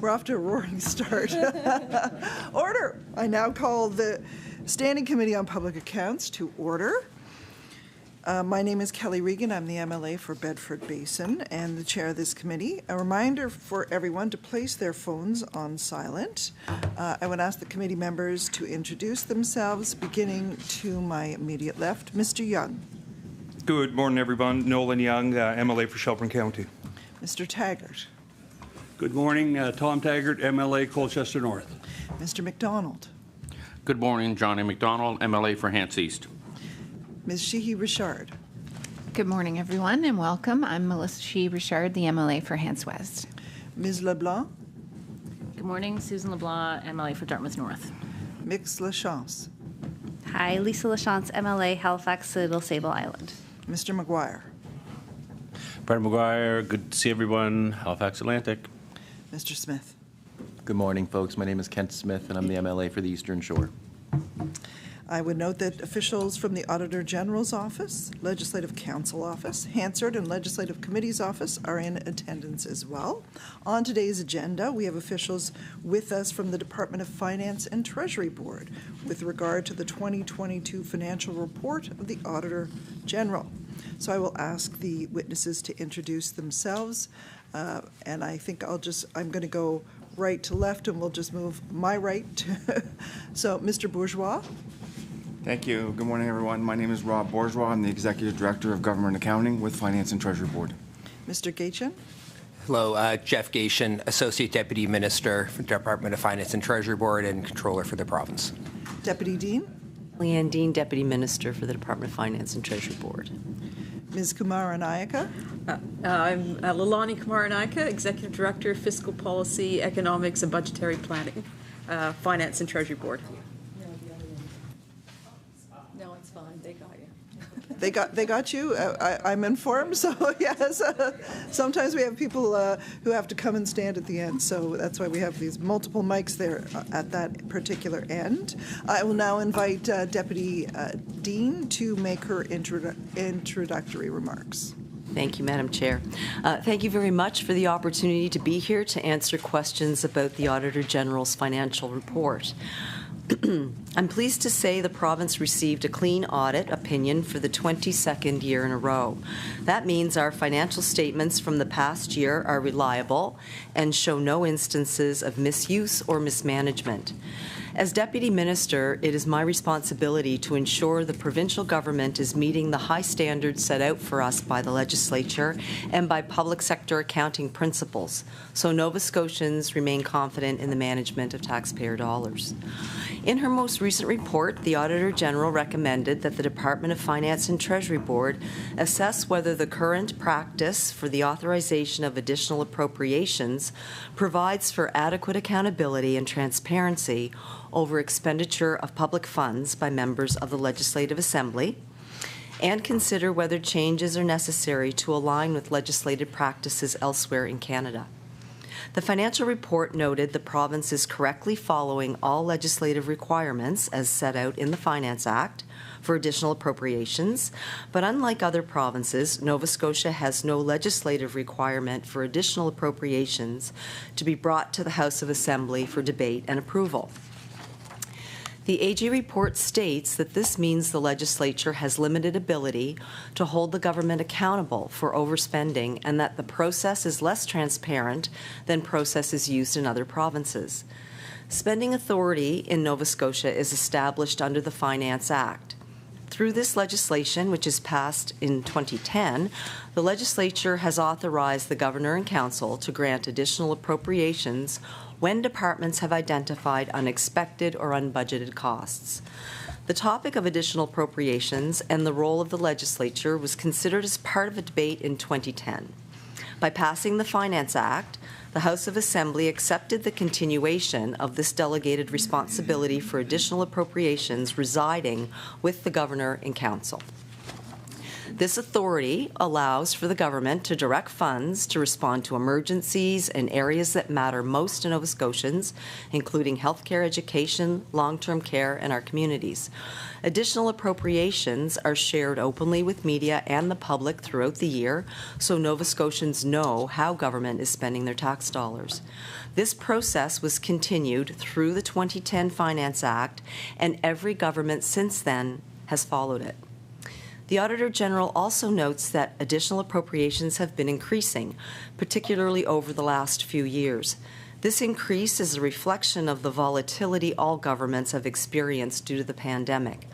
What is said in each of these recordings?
We're off to a roaring start. Order! I now call the Standing Committee on Public Accounts to order. My name is Kelly Regan. I'm the MLA for Bedford Basin and the chair of this committee. A reminder for everyone to place their phones on silent. I would ask the committee members to introduce themselves, beginning to my immediate left. Mr. Young. Good morning, everyone. Nolan Young, MLA for Shelburne County. Mr. Taggart. Good morning, Tom Taggart, MLA Colchester North. Mr. McDonald. Good morning, Johnny McDonald, MLA for Hants East. Ms. Sheehy Richard. Good morning, everyone, and welcome. I'm Melissa Sheehy Richard, the MLA for Hants West. Ms. LeBlanc. Good morning, Susan LeBlanc, MLA for Dartmouth North. Mix Lachance. Hi, Lisa Lachance, MLA, Halifax, Citadel, Sable Island. Mr. McGuire. Brad McGuire, good to see everyone, Halifax Atlantic. Mr. Smith. Good morning, folks. My name is Kent Smith, and I'm the MLA for the Eastern Shore. I would note that officials from the Auditor General's Office, Legislative Council Office, Hansard and Legislative Committee's Office are in attendance as well. On today's agenda, we have officials with us from the Department of Finance and Treasury Board with regard to the 2022 financial report of the Auditor General. So I will ask the witnesses to introduce themselves, and I think I'm going to go right to left, and we'll just move my right to so Mr. Bourgeois. Thank you. Good morning, everyone. My name is Rob Bourgeois. I'm the Executive Director of Government Accounting with Finance and Treasury Board. Mr. Gatien. Hello, Geoff Gatien, Associate Deputy Minister for the Department of Finance and Treasury Board and Controller for the province. Deputy Dean. Leanne Dean, Deputy Minister for the Department of Finance and Treasury Board. Ms. Kumaranayake. I'm Lilani Kumaranayake, Executive Director of Fiscal Policy, Economics and Budgetary Planning, Finance and Treasury Board. No, it's fine. They got you. They got you. I'm informed. So yes, sometimes we have people who have to come and stand at the end. So that's why we have these multiple mics there at that particular end. I will now invite Deputy Dean to make her introductory remarks. Thank you, Madam Chair. Thank you very much for the opportunity to be here to answer questions about the Auditor General's financial report. I'm pleased to say the province received a clean audit opinion for the 22nd year in a row. That means our financial statements from the past year are reliable and show no instances of misuse or mismanagement. As Deputy Minister, it is my responsibility to ensure the provincial government is meeting the high standards set out for us by the legislature and by public sector accounting principles, so Nova Scotians remain confident in the management of taxpayer dollars. In her most recent report, the Auditor General recommended that the Department of Finance and Treasury Board assess whether the current practice for the authorization of additional appropriations provides for adequate accountability and transparency over expenditure of public funds by members of the Legislative Assembly, and consider whether changes are necessary to align with legislative practices elsewhere in Canada. The financial report noted the province is correctly following all legislative requirements as set out in the Finance Act for additional appropriations, but unlike other provinces, Nova Scotia has no legislative requirement for additional appropriations to be brought to the House of Assembly for debate and approval. The AG report states that this means the legislature has limited ability to hold the government accountable for overspending and that the process is less transparent than processes used in other provinces. Spending authority in Nova Scotia is established under the Finance Act. Through this legislation, which is passed in 2010, the legislature has authorized the Governor and Council to grant additional appropriations when departments have identified unexpected or unbudgeted costs. The topic of additional appropriations and the role of the legislature was considered as part of a debate in 2010. By passing the Finance Act, the House of Assembly accepted the continuation of this delegated responsibility for additional appropriations residing with the Governor and Council. This authority allows for the government to direct funds to respond to emergencies in areas that matter most to Nova Scotians, including healthcare, education, long-term care, and our communities. Additional appropriations are shared openly with media and the public throughout the year, so Nova Scotians know how government is spending their tax dollars. This process was continued through the 2010 Finance Act, and every government since then has followed it. The Auditor General also notes that additional appropriations have been increasing, particularly over the last few years. This increase is a reflection of the volatility all governments have experienced due to the pandemic.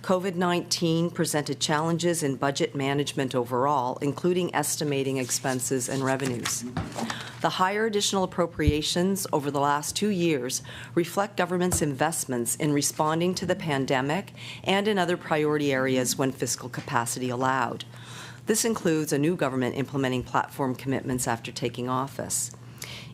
COVID-19 presented challenges in budget management overall, including estimating expenses and revenues. The higher additional appropriations over the last 2 years reflect government's investments in responding to the pandemic and in other priority areas when fiscal capacity allowed. This includes a new government implementing platform commitments after taking office.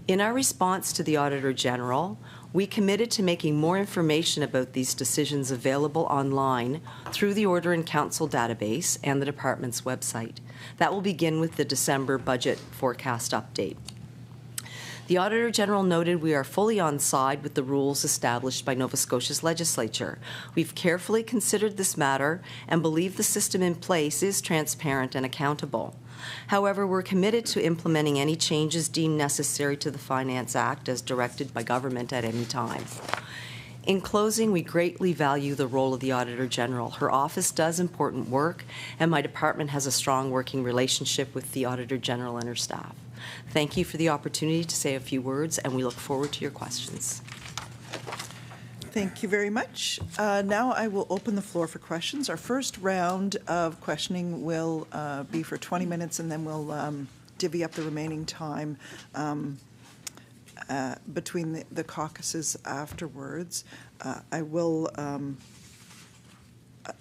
In our response to the Auditor General, we committed to making more information about these decisions available online through the Order in Council database and the Department's website. That will begin with the December budget forecast update. The Auditor General noted we are fully on side with the rules established by Nova Scotia's legislature. We've carefully considered this matter and believe the system in place is transparent and accountable. However, we're committed to implementing any changes deemed necessary to the Finance Act as directed by government at any time. In closing, we greatly value the role of the Auditor General. Her office does important work, and my department has a strong working relationship with the Auditor General and her staff. Thank you for the opportunity to say a few words, and we look forward to your questions. Thank you very much. Now I will open the floor for questions. Our first round of questioning will be for 20 minutes, and then we'll divvy up the remaining time between the caucuses afterwards. I will,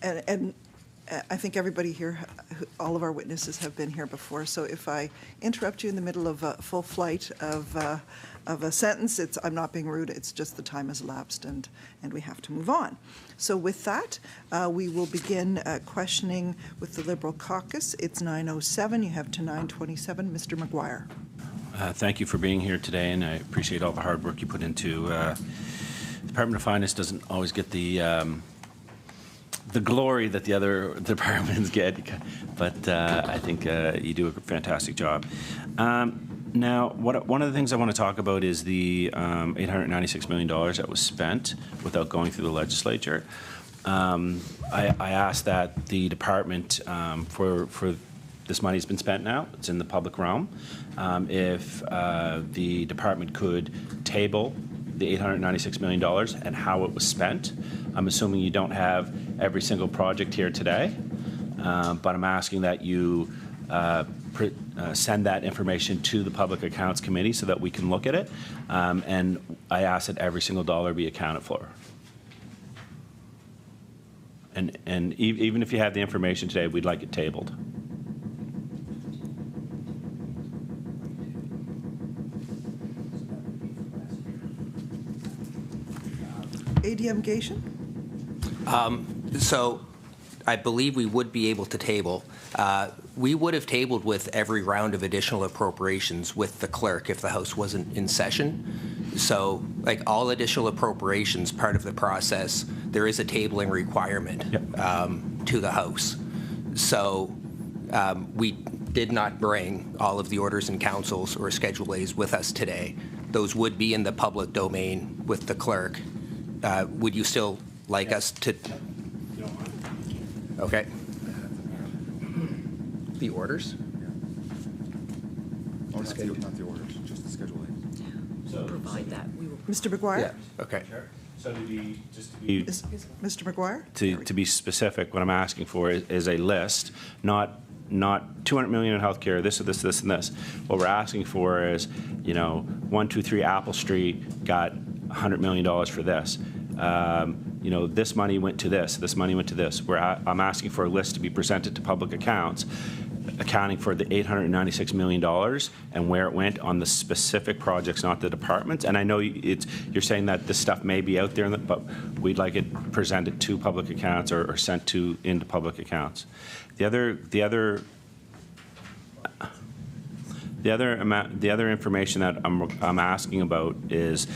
and I think everybody here, all of our witnesses have been here before, so if I interrupt you in the middle of a full flight of a sentence, I'm not being rude, it's just the time has elapsed and we have to move on. So with that, we will begin questioning with the Liberal caucus. It's 9:07, you have to 9:27. Mr. Maguire. Thank you for being here today, and I appreciate all the hard work you put into the Department of Finance. Doesn't always get the glory that the other departments get, but I think you do a fantastic job. Now, one of the things I want to talk about is the $896 million that was spent without going through the legislature. I asked that the department, for this money has been spent now, it's in the public realm, if the department could table the $896 million and how it was spent. I'm assuming you don't have every single project here today, but I'm asking that you send that information to the Public Accounts Committee so that we can look at it, and I ask that every single dollar be accounted for. And even if you have the information today, we'd like it tabled. ADM Gatien? So I believe we would be able to table. We would have tabled with every round of additional appropriations with the clerk if the House wasn't in session. So, like all additional appropriations, part of the process, there is a tabling requirement to the House. So we did not bring all of the orders and councils or Schedule A's with us today. Those would be in the public domain with the clerk. Would you still like us to? Okay. The orders? Oh, not the orders, just the Schedule A. So provide that. We will. Mr. Maguire? Yeah. Okay. So Mr. Maguire? To be specific, what I'm asking for is a list, not $200 million in healthcare, this or this, this, and this. What we're asking for is, 123 Apple Street got $100 million for this. This money went to this. This money went to this. I'm asking for a list to be presented to public accounts accounting for the $896 million and where it went on the specific projects, not the departments. And I know you're saying that this stuff may be out there, but we'd like it presented to public accounts or sent into public accounts. The other information that I'm asking about is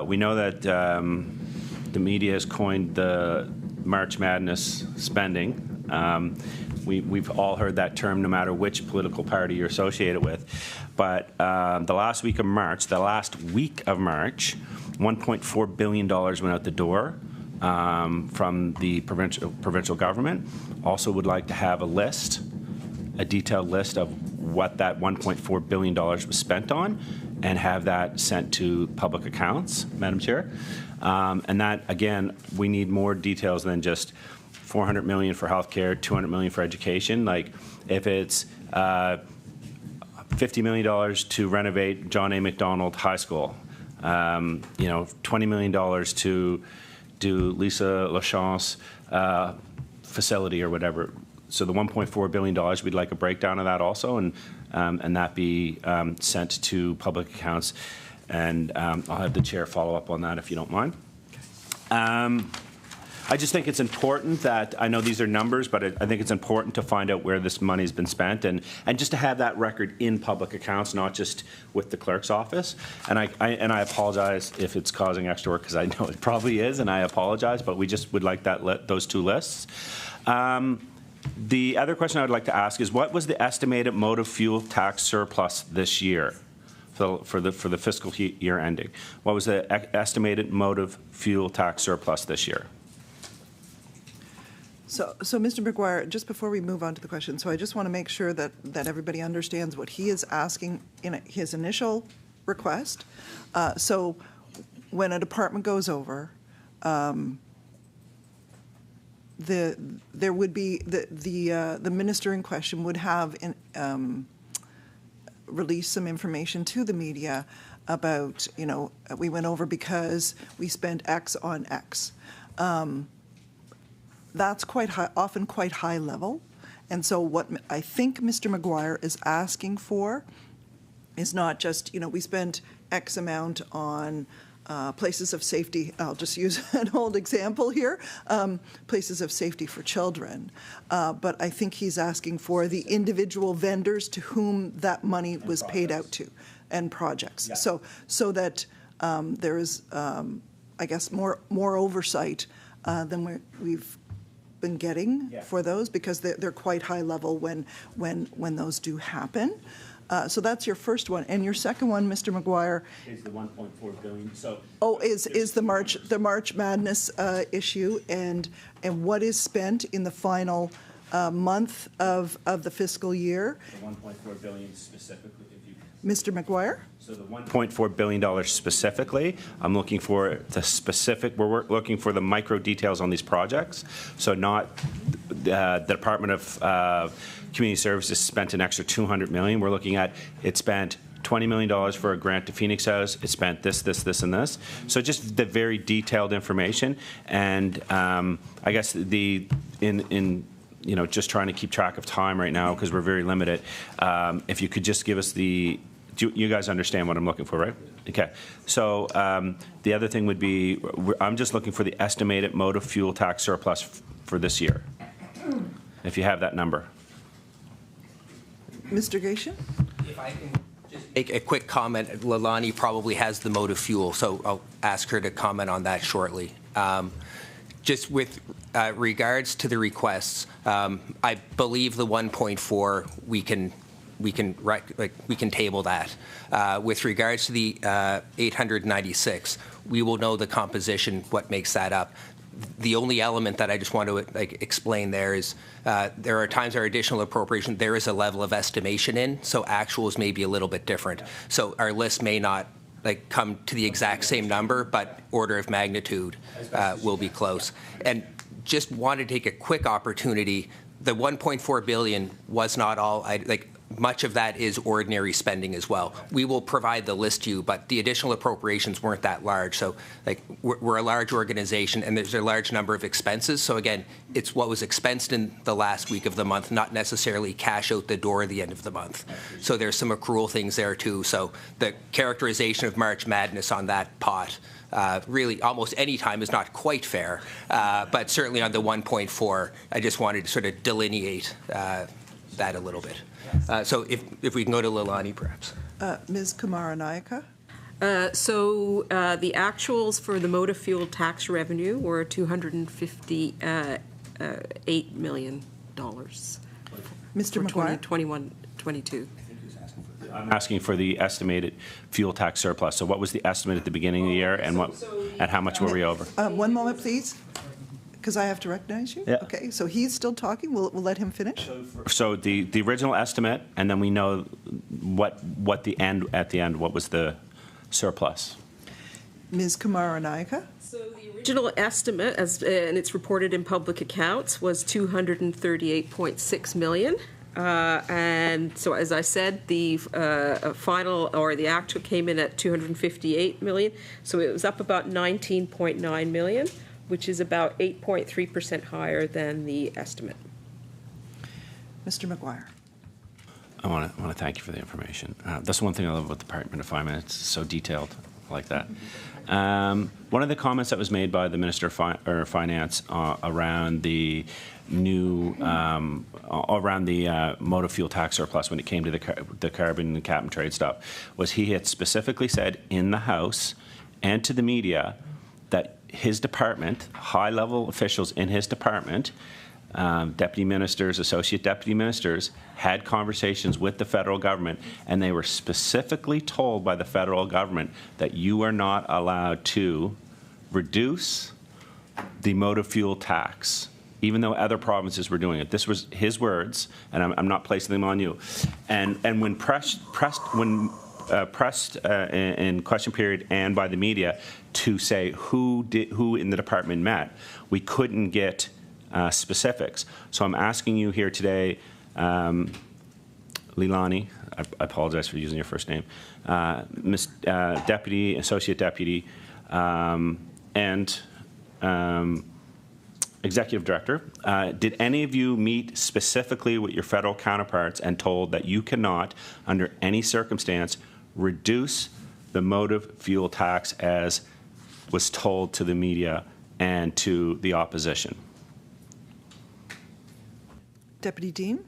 we know that the media has coined the March Madness spending. We've all heard that term, no matter which political party you're associated with. But the last week of March, $1.4 billion went out the door from the provincial government. Also would like to have a detailed list of what that $1.4 billion was spent on, and have that sent to public accounts, Madam Chair. And that, again, we need more details than just $400 million for healthcare, $200 million for education. Like, if it's $50 million to renovate John A. Macdonald High School, $20 million to do Lisa Lachance facility or whatever. So the $1.4 billion, we'd like a breakdown of that also, and that be sent to public accounts. And I'll have the chair follow up on that if you don't mind. I just think it's important that, I know these are numbers, but I think it's important to find out where this money's been spent, and just to have that record in public accounts, not just with the clerk's office. And I apologize if it's causing extra work, because I know it probably is, and I apologize, but we just would like those two lists. The other question I would like to ask is, what was the estimated motor fuel tax surplus this year for the fiscal year ending? What was the estimated motive fuel tax surplus this year? So Mr. McGuire, just before we move on to the question, so I just want to make sure that everybody understands what he is asking in his initial request. So when a department goes over, there would be the minister in question would have release some information to the media about, we went over because we spent X on X. That's often quite high level. And so what I think Mr. McGuire is asking for is not just, we spent X amount on places of safety. I'll just use an old example here, places of safety for children. But I think he's asking for the individual vendors to whom that money was paid out to, and projects. Yeah. So that there is, I guess, more oversight than we've been getting for those, because they're quite high level when those do happen. So that's your first one, and your second one, Mr. McGuire, is the $1.4 billion. So is the March Madness issue, and what is spent in the final month of the fiscal year. The $1.4 billion specifically, Mr. McGuire. So the $1.4 billion specifically, I'm looking for the specific. We're looking for the micro details on these projects. So not the Department of Community Services spent an extra $200 million. We're looking at it spent $20 million for a grant to Phoenix House. It spent this, and this. So just the very detailed information. And I guess just trying to keep track of time right now because we're very limited. If you could just give us you guys understand what I'm looking for, right? Okay. So the other thing would be, I'm just looking for the estimated motor fuel tax surplus for this year, if you have that number. Mr. Gatien? If I can just make a quick comment, Lilani probably has the motive fuel, so I'll ask her to comment on that shortly. Just with regards to the requests, I believe the 1.4 we can table that. With regards to the 896, we will know the composition, what makes that up. The only element that I just want to explain there is there are times our additional appropriation, there is a level of estimation in, so actuals may be a little bit different. So our list may not come to the exact same number, but order of magnitude will be close. And just want to take a quick opportunity. The 1.4 billion was not all. much of that is ordinary spending as well. We will provide the list to you, but the additional appropriations weren't that large. So, like, we're a large organization, and there's a large number of expenses. So, again, it's what was expensed in the last week of the month, not necessarily cash out the door at the end of the month. So there's some accrual things there, too. So the characterization of March Madness on that pot really almost any time is not quite fair, but certainly on the 1.4, I just wanted to sort of delineate that a little bit. So if we can go to Lilani, perhaps. Ms. Kumaranayake? So the actuals for the motor fuel tax revenue were $258 million. Mr. For McGuire? 21-22. I'm asking for the estimated fuel tax surplus. So what was the estimate at the beginning of the year, and and how much were we over? One moment, please, because I have to recognize you. Yeah. Okay, so he's still talking. We'll let him finish. So the original estimate, and then we know what at the end, what was the surplus? Ms. Kumaranayake? So the original estimate, and it's reported in public accounts, was $238.6 million. And so, as I said, the final or the actual came in at $258 million. So it was up about $19.9 million, which is about 8.3% higher than the estimate. Mr. McGuire? I want to thank you for the information. That's one thing I love about the Department of Finance. It's so detailed. I like that. One of the comments that was made by the Minister of Finance around the new around the motor fuel tax surplus when it came to the carbon and cap and trade stuff was he had specifically said in the House and to the media that his department, high-level officials in his department, deputy ministers, associate deputy ministers, had conversations with the federal government, and they were specifically told by the federal government that you are not allowed to reduce the motor fuel tax, even though other provinces were doing it. This was his words, and I'm not placing them on you. And when pressed in question period and by the media to say who in the department met, we couldn't get specifics. So I'm asking you here today, Lilani, I apologize for using your first name, Ms. Deputy, Associate Deputy, and Executive Director, did any of you meet specifically with your federal counterparts and told that you cannot, under any circumstance, reduce the motor fuel tax as was told to the media and to the opposition? Deputy Dean?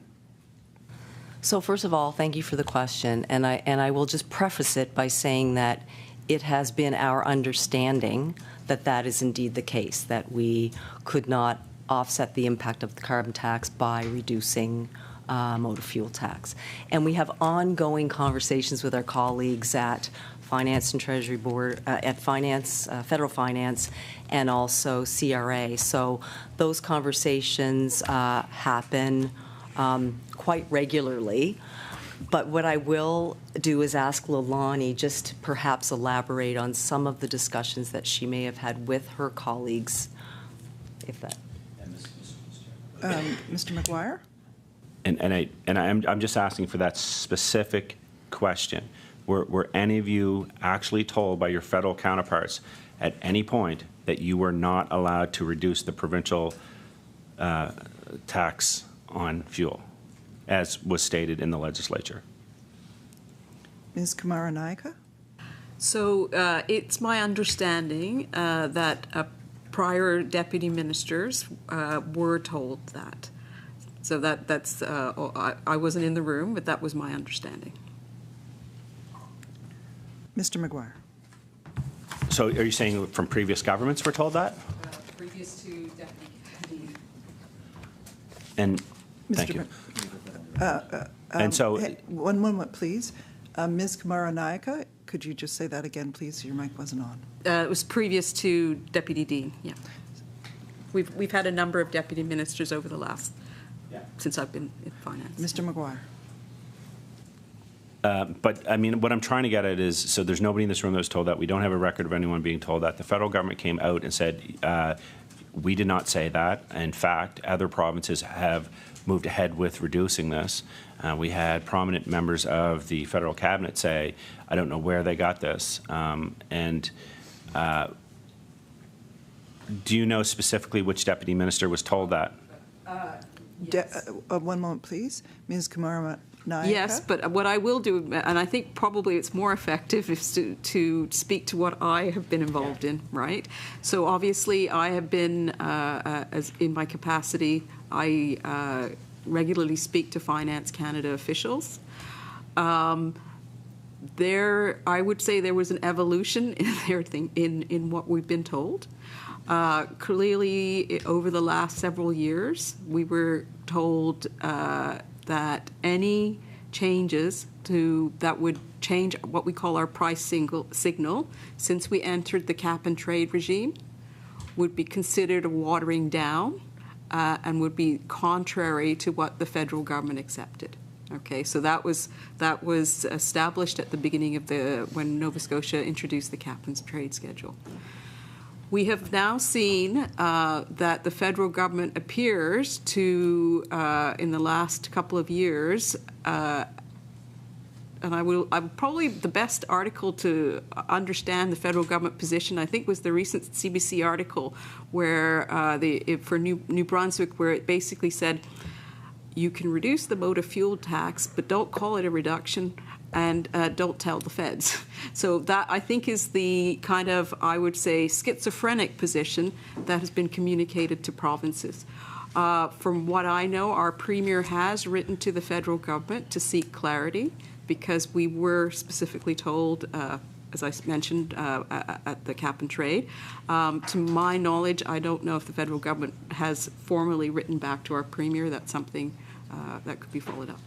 So first of all, thank you for the question, and I will just preface it by saying that it has been our understanding that that is indeed the case, that we could not offset the impact of the carbon tax by reducing motor fuel tax. And we have ongoing conversations with our colleagues at Finance and Treasury Board, at Finance, Federal Finance, and also CRA. So those conversations happen quite regularly. But what I will do is ask Lilani just to perhaps elaborate on some of the discussions that she may have had with her colleagues, if that. Mr. McGuire? I'm just asking for that specific question. Were any of you actually told by your federal counterparts at any point that you were not allowed to reduce the provincial tax on fuel, as was stated in the legislature? Ms. Kumaranayake? So it's my understanding that prior deputy ministers were told that. So that's I wasn't in the room, but that was my understanding. Mr. McGuire? So are you saying from previous governments were told that? Previous to Deputy Kennedy. And thank you. And so, one moment, please. Ms. Kumaranayake, could you just say that again, please? Your mic wasn't on. It was previous to Deputy Dean. Yeah, we've had a number of deputy ministers over the last since I've been in finance. Mr. McGuire. But I mean, what I'm trying to get at is, so there's nobody in this room that was told that. We don't have a record of anyone being told that. The federal government came out and said, we did not say that. In fact, other provinces have moved ahead with reducing this. We had prominent members of the federal cabinet say, I don't know where they got this. Do you know specifically which deputy minister was told that? One moment, please. Ms. Kumaranayake. Yes, but what I will do, and I think probably it's more effective, is to speak to what I have been involved in, right? So obviously I have been, as in my capacity, I regularly speak to Finance Canada officials. I would say there was an evolution in their in what we've been told. Clearly, over the last several years, we were told that any changes that would change what we call our price signal since we entered the cap and trade regime would be considered a watering down and would be contrary to what the federal government accepted. Okay, so that was established at the beginning of when Nova Scotia introduced the cap and trade schedule. We have now seen that the federal government appears to, in the last couple of years, and I'm probably the best article to understand the federal government position, I think, was the recent CBC article where for New Brunswick, where it basically said, you can reduce the motor fuel tax, but don't call it a reduction, and don't tell the feds. So that, I think, is the kind of, I would say, schizophrenic position that has been communicated to provinces. From what I know, our Premier has written to the federal government to seek clarity, because we were specifically told, as I mentioned, at the cap and trade. To my knowledge, I don't know if the federal government has formally written back to our Premier. That's something that could be followed up.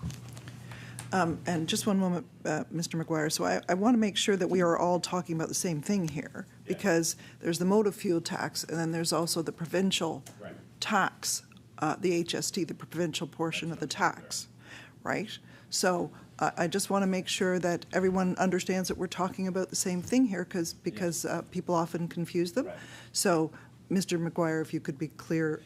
And just one moment, Mr. McGuire. So I want to make sure that we are all talking about the same thing here, because there's the motor fuel tax, and then there's also the provincial tax, the HST, the provincial portion of the tax, right? So I just want to make sure that everyone understands that we're talking about the same thing here, because people often confuse them. So, Mr. McGuire, if you could be clear.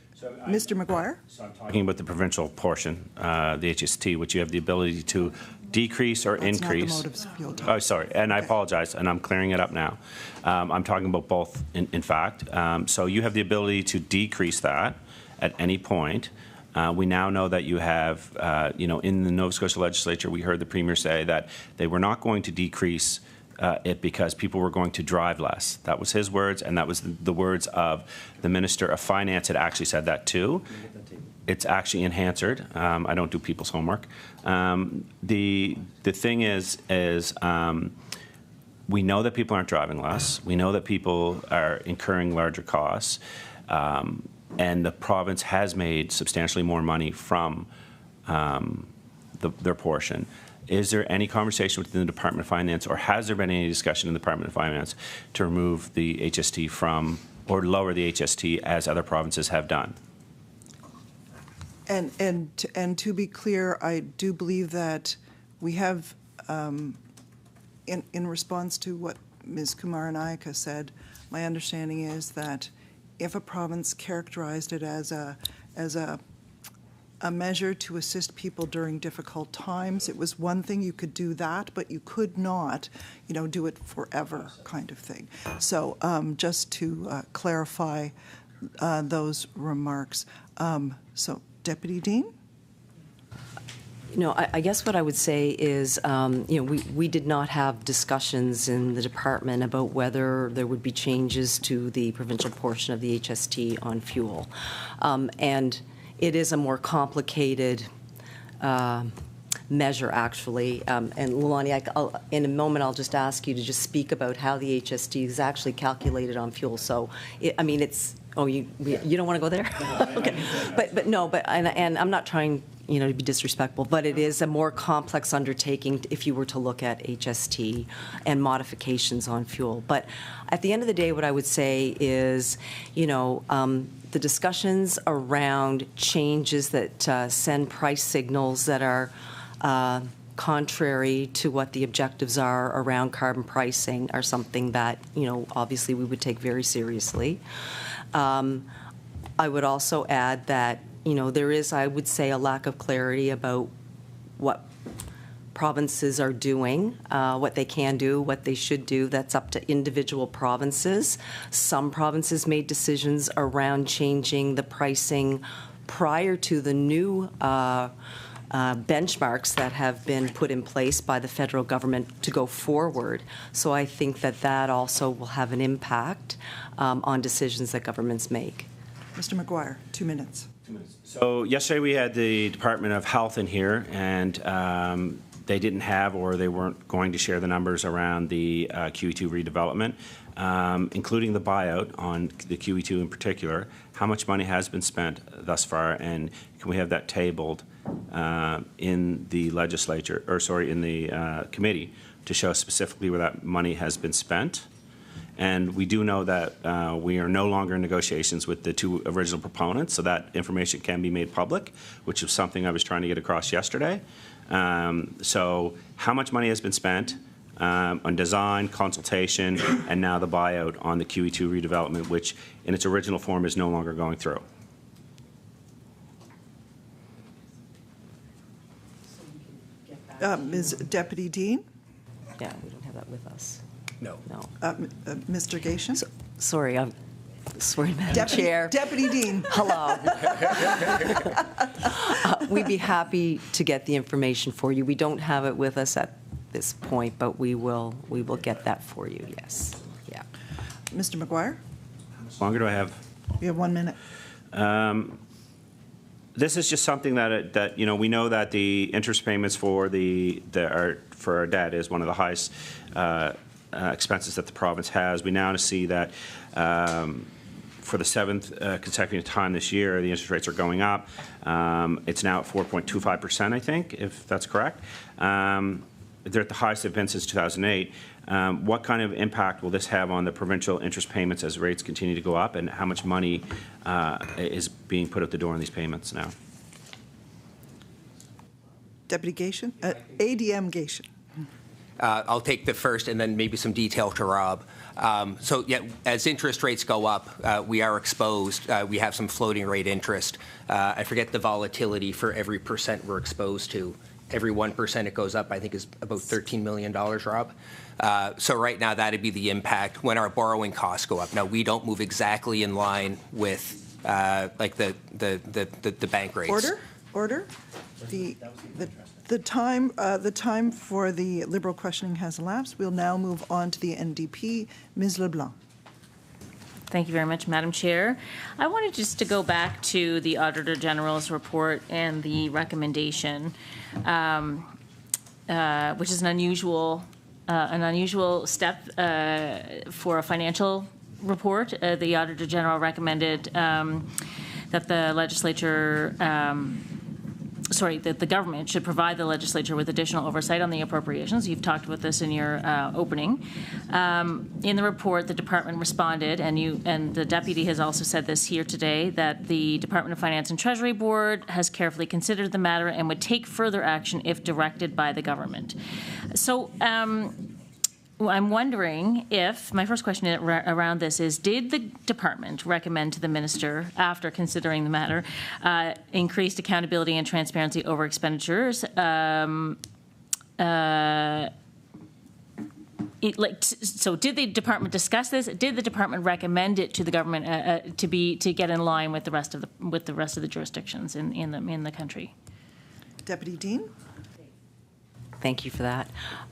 Mr. McGuire? So I'm talking about the provincial portion, the HST, which you have the ability to decrease or increase. Not the motor fuel tax. Oh, sorry, and I apologize, and I'm clearing it up now. I'm talking about both, in fact. So you have the ability to decrease that at any point. We now know that you have, in the Nova Scotia legislature, we heard the Premier say that they were not going to decrease it because people were going to drive less. That was his words, and that was the words of the Minister of Finance had actually said that too. It's actually in Hansard. I don't do people's homework. The thing is we know that people aren't driving less. We know that people are incurring larger costs. And the province has made substantially more money from their portion. Is there any conversation within the Department of Finance, or has there been any discussion in the Department of Finance to remove the HST from, or lower the HST as other provinces have done? And to be clear, I do believe that we have, in response to what Ms. Kumaranayake said, my understanding is that if a province characterized it as a measure to assist people during difficult times, it was one thing. You could do that, but you could not, do it forever, kind of thing. So just to clarify those remarks. So, Deputy Dean? I guess what I would say is, we did not have discussions in the department about whether there would be changes to the provincial portion of the HST on fuel. And it is a more complicated measure, actually. And Lilani, in a moment, I'll just ask you to just speak about how the HST is actually calculated on fuel. So, it's, you don't want to go there? Okay. But I'm not trying, to be disrespectful, but it is a more complex undertaking if you were to look at HST and modifications on fuel. But at the end of the day, what I would say is, the discussions around changes that send price signals that are contrary to what the objectives are around carbon pricing are something that, obviously we would take very seriously. I would also add that there is, I would say, a lack of clarity about what provinces are doing, what they can do, what they should do. That's up to individual provinces. Some provinces made decisions around changing the pricing prior to the new benchmarks that have been put in place by the federal government to go forward. So I think that also will have an impact on decisions that governments make. Mr. McGuire, 2 minutes. So yesterday we had the Department of Health in here, and they didn't have, or they weren't going to share the numbers around the QE2 redevelopment, including the buyout on the QE2 in particular. How much money has been spent thus far, and can we have that tabled in the legislature, or sorry, in the committee, to show specifically where that money has been spent? And we do know that we are no longer in negotiations with the two original proponents, so that information can be made public, which is something I was trying to get across yesterday. So how much money has been spent on design, consultation, and now the buyout on the QE2 redevelopment, which in its original form is no longer going through? Ms. Deputy Dean? Yeah, we don't have that with us. No. Mr. Gatien? Sorry, Madam Chair. Deputy Dean. Hello. We'd be happy to get the information for you. We don't have it with us at this point, but we will get that for you, yes. Yeah. Mr. McGuire? How much longer do I have? You have 1 minute. This is just something that we know that the interest payments for for our debt is one of the highest expenses that the province has. We now see that for the seventh consecutive time this year, the interest rates are going up. It's now at 4.25%, I think, if that's correct. They're at the highest they've been since 2008. What kind of impact will this have on the provincial interest payments as rates continue to go up, and how much money is being put out the door on these payments now? Deputy Gatien? ADM Gatien. I'll take the first and then maybe some detail to Rob. So yeah, as interest rates go up, we are exposed. We have some floating rate interest. I forget the volatility for every percent we're exposed to. Every 1% it goes up, I think, is about $13 million, Rob. So right now, that'd be the impact when our borrowing costs go up. Now, we don't move exactly in line with like the bank rates. Order. The time for the Liberal questioning has elapsed. We'll now move on to the NDP. Ms. LeBlanc. Thank you very much, Madam Chair. I wanted just to go back to the Auditor General's report and the recommendation, which is an unusual step for a financial report. The Auditor General recommended that the legislature. That the government should provide the legislature with additional oversight on the appropriations. You've talked about this in your opening. In the report, the department responded, and the deputy has also said this here today, that the Department of Finance and Treasury Board has carefully considered the matter and would take further action if directed by the government. So I'm wondering if, my first question around this is, did the department recommend to the minister, after considering the matter, increased accountability and transparency over expenditures? So did the department discuss this? Did the department recommend it to the government to get in line with the rest of the jurisdictions in the country? Deputy Dean. Thank you for that.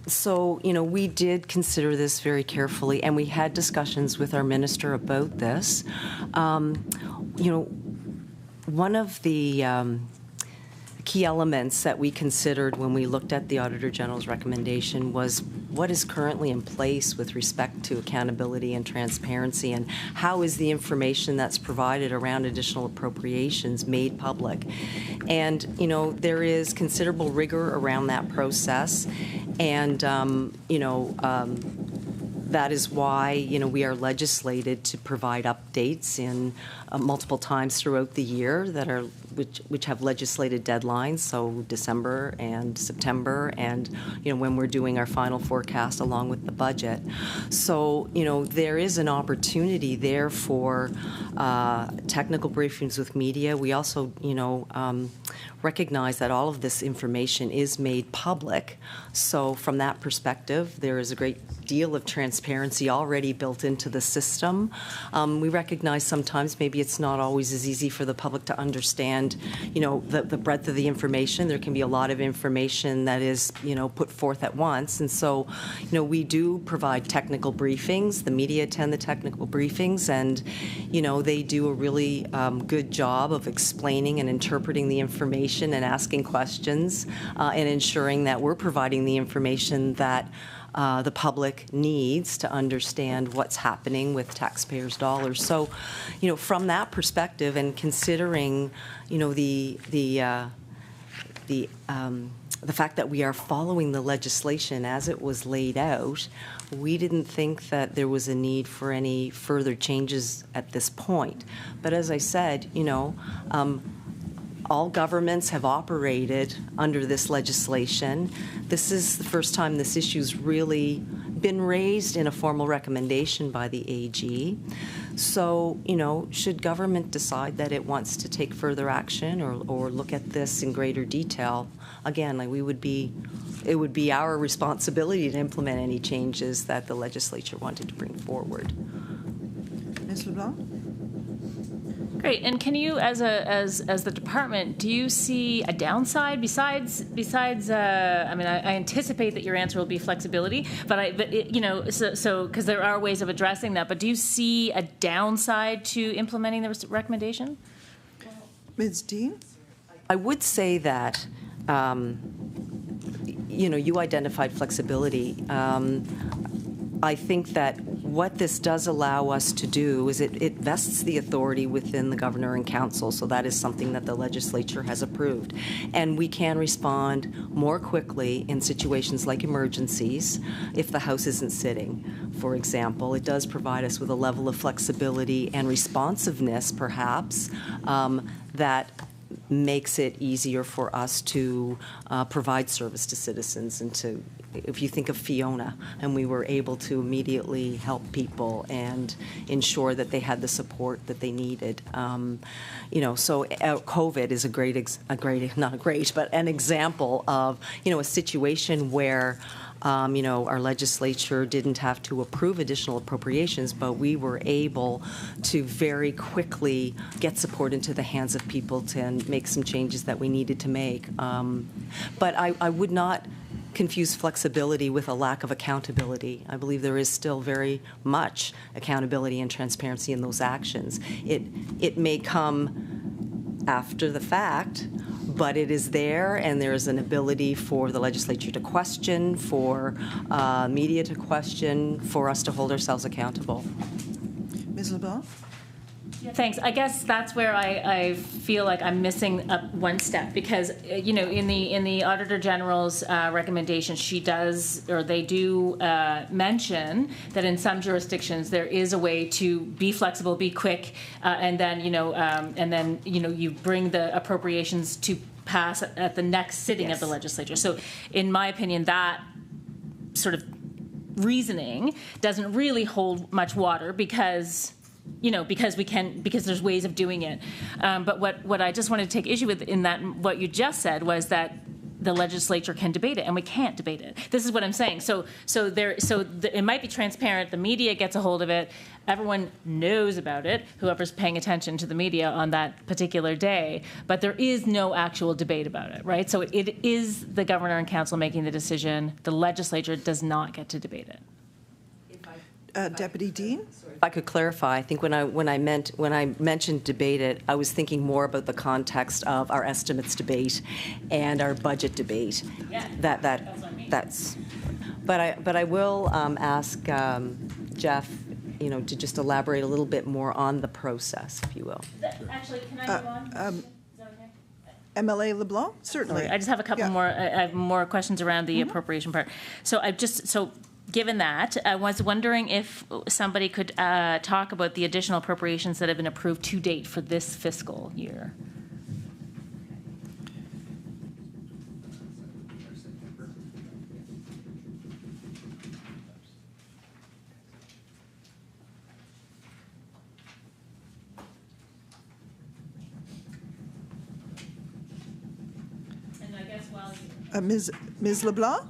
So, we did consider this very carefully, and we had discussions with our minister about this. One of the key elements that we considered when we looked at the Auditor General's recommendation was what is currently in place with respect to accountability and transparency, and how is the information that's provided around additional appropriations made public. And, there is considerable rigor around that process, and, that is why, we are legislated to provide updates in multiple times throughout the year which have legislated deadlines, so December and September, and when we're doing our final forecast along with the budget. So there is an opportunity there for technical briefings with media. We also recognize that all of this information is made public. So from that perspective, there is a great deal of transparency already built into the system. We recognize sometimes maybe it's not always as easy for the public to understand, the breadth of the information. There can be a lot of information that is, put forth at once. And so, we do provide technical briefings. The media attend the technical briefings, and, they do a really good job of explaining and interpreting the information and asking questions and ensuring that we're providing the information that the public needs to understand what's happening with taxpayers' dollars. So, from that perspective, and considering, the fact that we are following the legislation as it was laid out, we didn't think that there was a need for any further changes at this point. But as I said, all governments have operated under this legislation. This is the first time this issue's really been raised in a formal recommendation by the AG. So, should government decide that it wants to take further action or look at this in greater detail, again, it would be our responsibility to implement any changes that the legislature wanted to bring forward. Ms. LeBlanc? Great. And can you, as the department, do you see a downside besides? I mean, I anticipate that your answer will be flexibility, but because there are ways of addressing that. But do you see a downside to implementing the recommendation? Ms. Dean? I would say that you identified flexibility. I think that what this does allow us to do is it vests the authority within the governor and council, so that is something that the legislature has approved. And we can respond more quickly in situations like emergencies if the House isn't sitting. For example, it does provide us with a level of flexibility and responsiveness, perhaps, that makes it easier for us to provide service to citizens and to, if you think of Fiona, and we were able to immediately help people and ensure that they had the support that they needed. So COVID is an example of, a situation where our legislature didn't have to approve additional appropriations, but we were able to very quickly get support into the hands of people to make some changes that we needed to make. But I would not confuse flexibility with a lack of accountability. I believe there is still very much accountability and transparency in those actions. It may come after the fact, but it is there, and there is an ability for the legislature to question, for media to question, for us to hold ourselves accountable. Ms. LeBlanc? Thanks. I guess that's where I feel like I'm missing one step, because in the Auditor General's recommendation, they do mention that in some jurisdictions there is a way to be flexible, be quick, and then you bring the appropriations to pass at the next sitting of the legislature. So, in my opinion, that sort of reasoning doesn't really hold much water because there's ways of doing it. But what I just wanted to take issue with in that, what you just said, was that the legislature can debate it, and we can't debate it. This is what I'm saying. So it might be transparent. The media gets a hold of it. Everyone knows about it, whoever's paying attention to the media on that particular day. But there is no actual debate about it, right? So it is the governor and council making the decision. The legislature does not get to debate it. Deputy Dean? If I could clarify, I think when I mentioned debate it, I was thinking more about the context of our estimates debate and our budget debate. Yeah, that's what I mean. But I will ask Geoff, to just elaborate a little bit more on the process, if you will. Actually, can I move on? Is that okay? MLA LeBlanc? Certainly. Sorry, I just have a couple more. I have more questions around the appropriation part. So given that, I was wondering if somebody could talk about the additional appropriations that have been approved to date for this fiscal year. Ms. LeBlanc?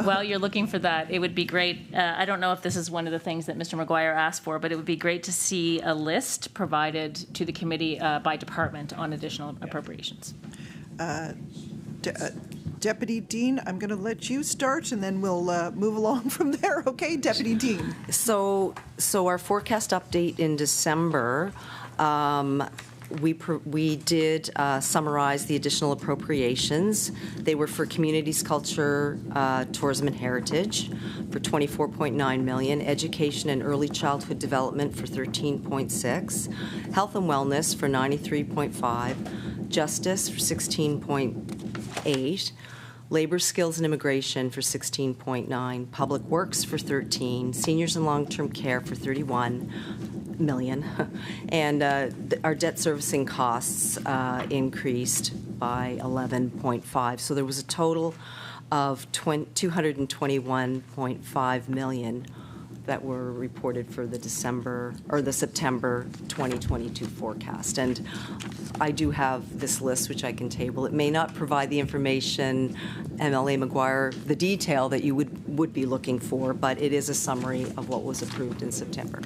While you're looking for that, it would be great. I don't know if this is one of the things that Mr. McGuire asked for, but it would be great to see a list provided to the committee by department on additional appropriations. Deputy Dean, I'm going to let you start, and then we'll move along from there. Okay, Deputy Dean. So our forecast update in December, we did summarize the additional appropriations. They were for communities, culture, tourism, and heritage for $24.9 million, education and early childhood development for $13.6, health and wellness for $93.5, justice for $16.8, labor skills and immigration for $16.9, public works for $13, seniors and long-term care for $31 million, and our debt servicing costs increased by 11.5. So there was a total of $221.5 million that were reported for the September 2022 forecast. And I do have this list which I can table. It may not provide the information, MLA McGuire, the detail that you would be looking for, but it is a summary of what was approved in September.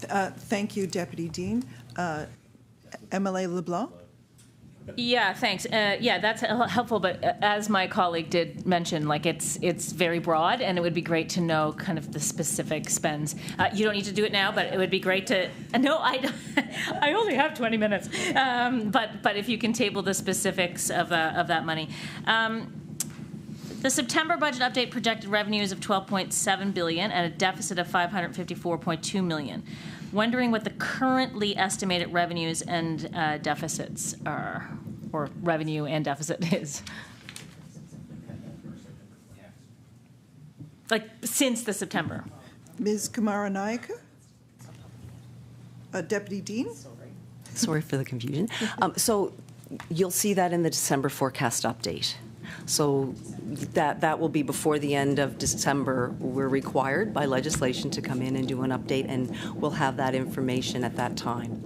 Thank you, Deputy Dean. MLA LeBlanc? Yeah, thanks. Yeah, that's helpful. But as my colleague did mention, like it's very broad, and it would be great to know kind of the specific spends. You don't need to do it now, but it would be great to. No, I only have 20 minutes. But if you can table the specifics of that money. The September budget update projected revenues of $12.7 billion and a deficit of $554.2 million. Wondering what the currently estimated revenues and deficits are, or revenue and deficit is. Like since the September. Ms. Kumaranayake? Deputy Dean? Sorry for the confusion. So you'll see that in the December forecast update. So that will be before the end of December. We're required by legislation to come in and do an update, and we'll have that information at that time.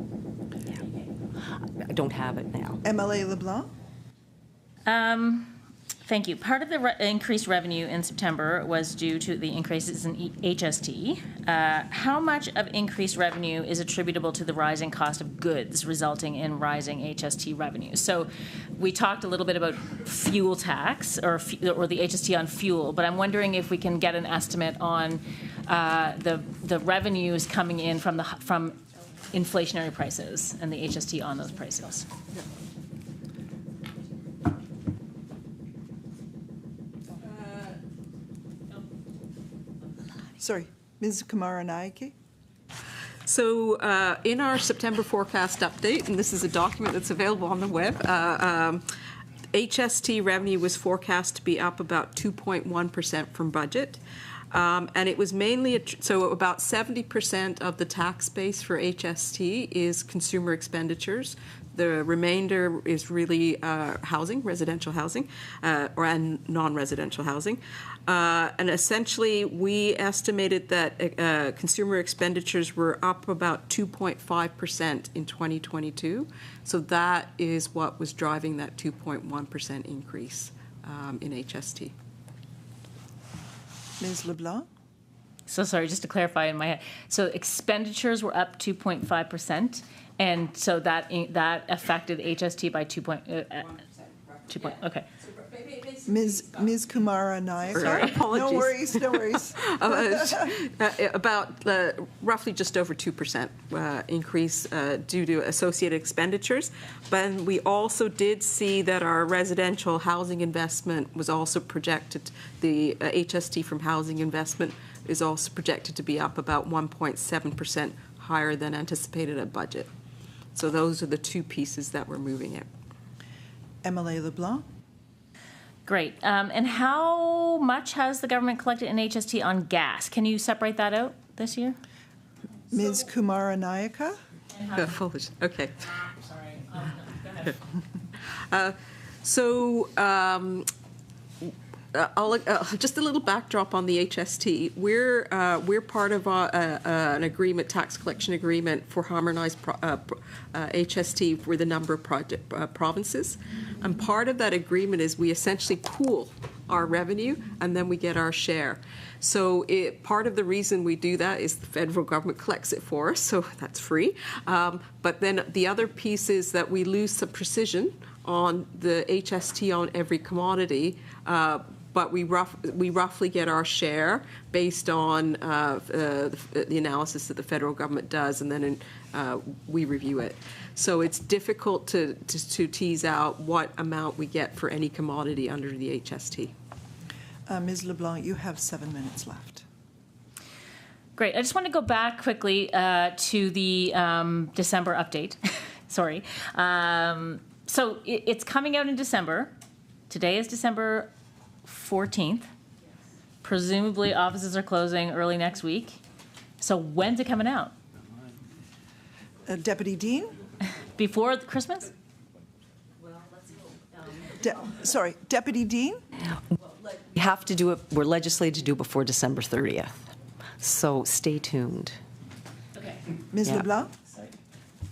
Yeah. I don't have it now. MLA LeBlanc? Thank you. Part of the increased revenue in September was due to the increases in HST. How much of increased revenue is attributable to the rising cost of goods resulting in rising HST revenues? So we talked a little bit about fuel tax or the HST on fuel, but I'm wondering if we can get an estimate on the revenues coming in from inflationary prices and the HST on those prices. Yeah. Sorry, Ms. Kumaranayake? So in our September forecast update, and this is a document that's available on the web, HST revenue was forecast to be up about 2.1% from budget. And it was mainly, so about 70% of the tax base for HST is consumer expenditures. The remainder is really housing, residential housing, and non-residential housing. And essentially, we estimated that consumer expenditures were up about 2.5% in 2022. So that is what was driving that 2.1% increase in HST. Ms. LeBlanc? So sorry, just to clarify in my head. So expenditures were up 2.5%, and so that affected HST by 2 point. Okay. Ms. Kumaranayake. Sorry, apologies. No worries. About roughly just over 2% increase due to associated expenditures. But we also did see that our residential housing investment was also projected, the HST from housing investment is also projected to be up about 1.7% higher than anticipated at budget. So those are the two pieces that we're moving it. MLA LeBlanc? Great. And how much has the government collected in HST on gas? Can you separate that out this year? Ms. Kumaranayake? Okay. Sorry. Go ahead. just a little backdrop on the HST. We're part of an agreement, tax collection agreement for harmonized HST with a number of provinces. And part of that agreement is we essentially pool our revenue and then we get our share. So part of the reason we do that is the federal government collects it for us, so that's free. But then the other piece is that we lose some precision on the HST on every commodity, but we roughly get our share based on the analysis that the federal government does, and then we review it. So it's difficult to tease out what amount we get for any commodity under the HST. Ms. LeBlanc, you have 7 minutes left. Great. I just want to go back quickly to the December update. Sorry. So it's coming out in December. Today is December 14th. Presumably offices are closing early next week. So when's it coming out? Deputy Dean? Before Christmas? Deputy Dean? We have to do it, we're legislated to do it before December 30th. So stay tuned. Okay. Ms. LeBlanc?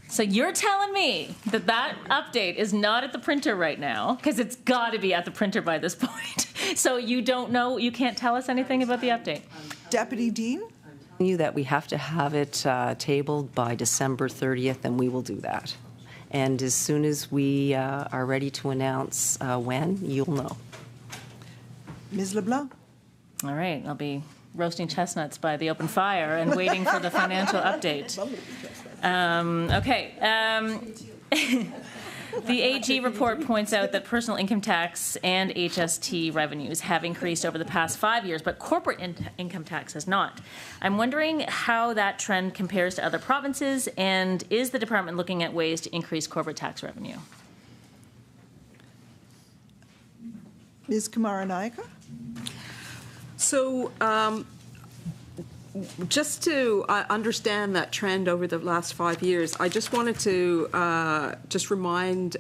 So you're telling me that update is not at the printer right now, because it's got to be at the printer by this point. So you don't know, you can't tell us anything about the update? Deputy Dean? You that we have to have it tabled by December 30th, and we will do that. And as soon as we are ready to announce when, you'll know. Ms. LeBlanc? All right, I'll be roasting chestnuts by the open fire and waiting for the financial update. The AG report points out that personal income tax and HST revenues have increased over the past 5 years, but corporate income tax has not. I'm wondering how that trend compares to other provinces, and is the department looking at ways to increase corporate tax revenue? Ms. Kumaranayake? So just to understand that trend over the last 5 years, I just wanted to just remind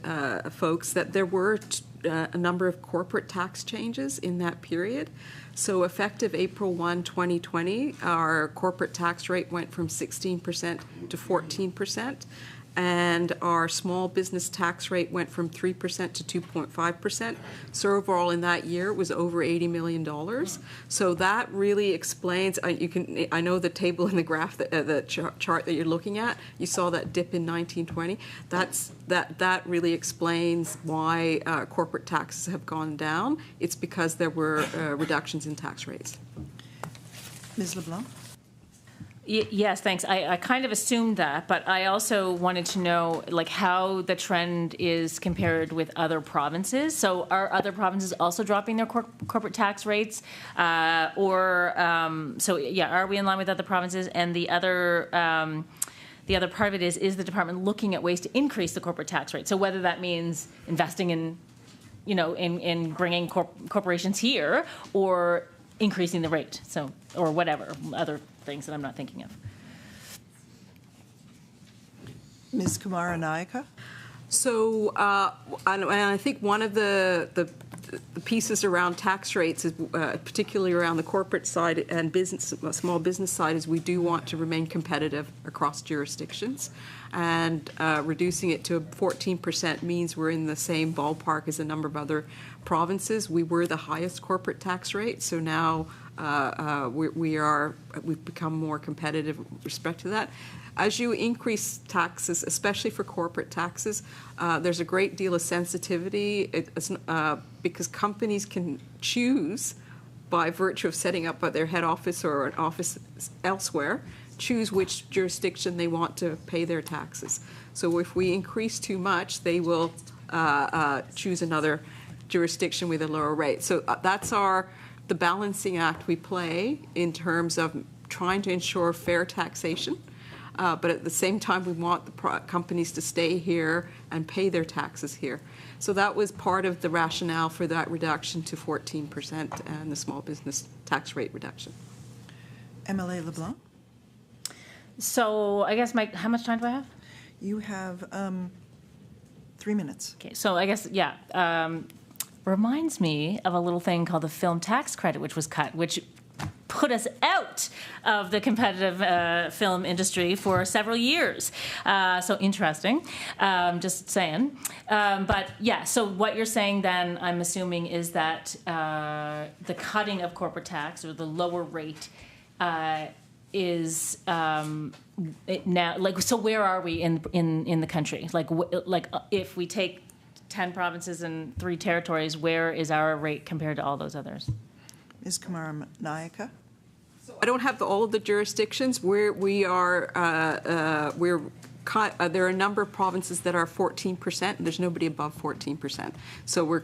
folks that there were a number of corporate tax changes in that period. So effective April 1, 2020, our corporate tax rate went from 16% to 14%. And our small business tax rate went from 3% to 2.5%. So overall in that year it was over $80 million. So that really explains, I know the table in the graph, the chart that you're looking at, you saw that dip in 1920. That really explains why corporate taxes have gone down. It's because there were reductions in tax rates. Ms. LeBlanc? Yes, thanks. I kind of assumed that, but I also wanted to know how the trend is compared with other provinces. So are other provinces also dropping their corporate tax rates? Are we in line with other provinces? And the other part of it is the department looking at ways to increase the corporate tax rate? So whether that means investing in bringing corporations here or increasing the rate, or whatever, other things that I'm not thinking of. Ms. Kumaranayake? So, and I think one of the pieces around tax rates is particularly around the corporate side and small business side is we do want to remain competitive across jurisdictions, and reducing it to 14% means we're in the same ballpark as a number of other provinces. We were the highest corporate tax rate, so now we've become more competitive with respect to that. As you increase taxes, especially for corporate taxes, there's a great deal of sensitivity because companies can choose, by virtue of setting up their head office or an office elsewhere, choose which jurisdiction they want to pay their taxes. So if we increase too much, they will choose another jurisdiction with a lower rate. So that's the balancing act we play in terms of trying to ensure fair taxation. But at the same time, we want the companies to stay here and pay their taxes here. So that was part of the rationale for that reduction to 14% and the small business tax rate reduction. MLA LeBlanc? So I guess, Mike, how much time do I have? You have 3 minutes. Okay, so I guess, reminds me of a little thing called the film tax credit, which was cut, which put us out of the competitive film industry for several years. So interesting, just saying. But yeah, so what you're saying then, I'm assuming, is that the cutting of corporate tax, or the lower rate, is now, like, so where are we in the country? Like if we take 10 provinces and 3 territories, where is our rate compared to all those others? Ms. Kumaranayake? I don't have all of the jurisdictions where we are. There are a number of provinces that are 14%, and there's nobody above 14%. So we're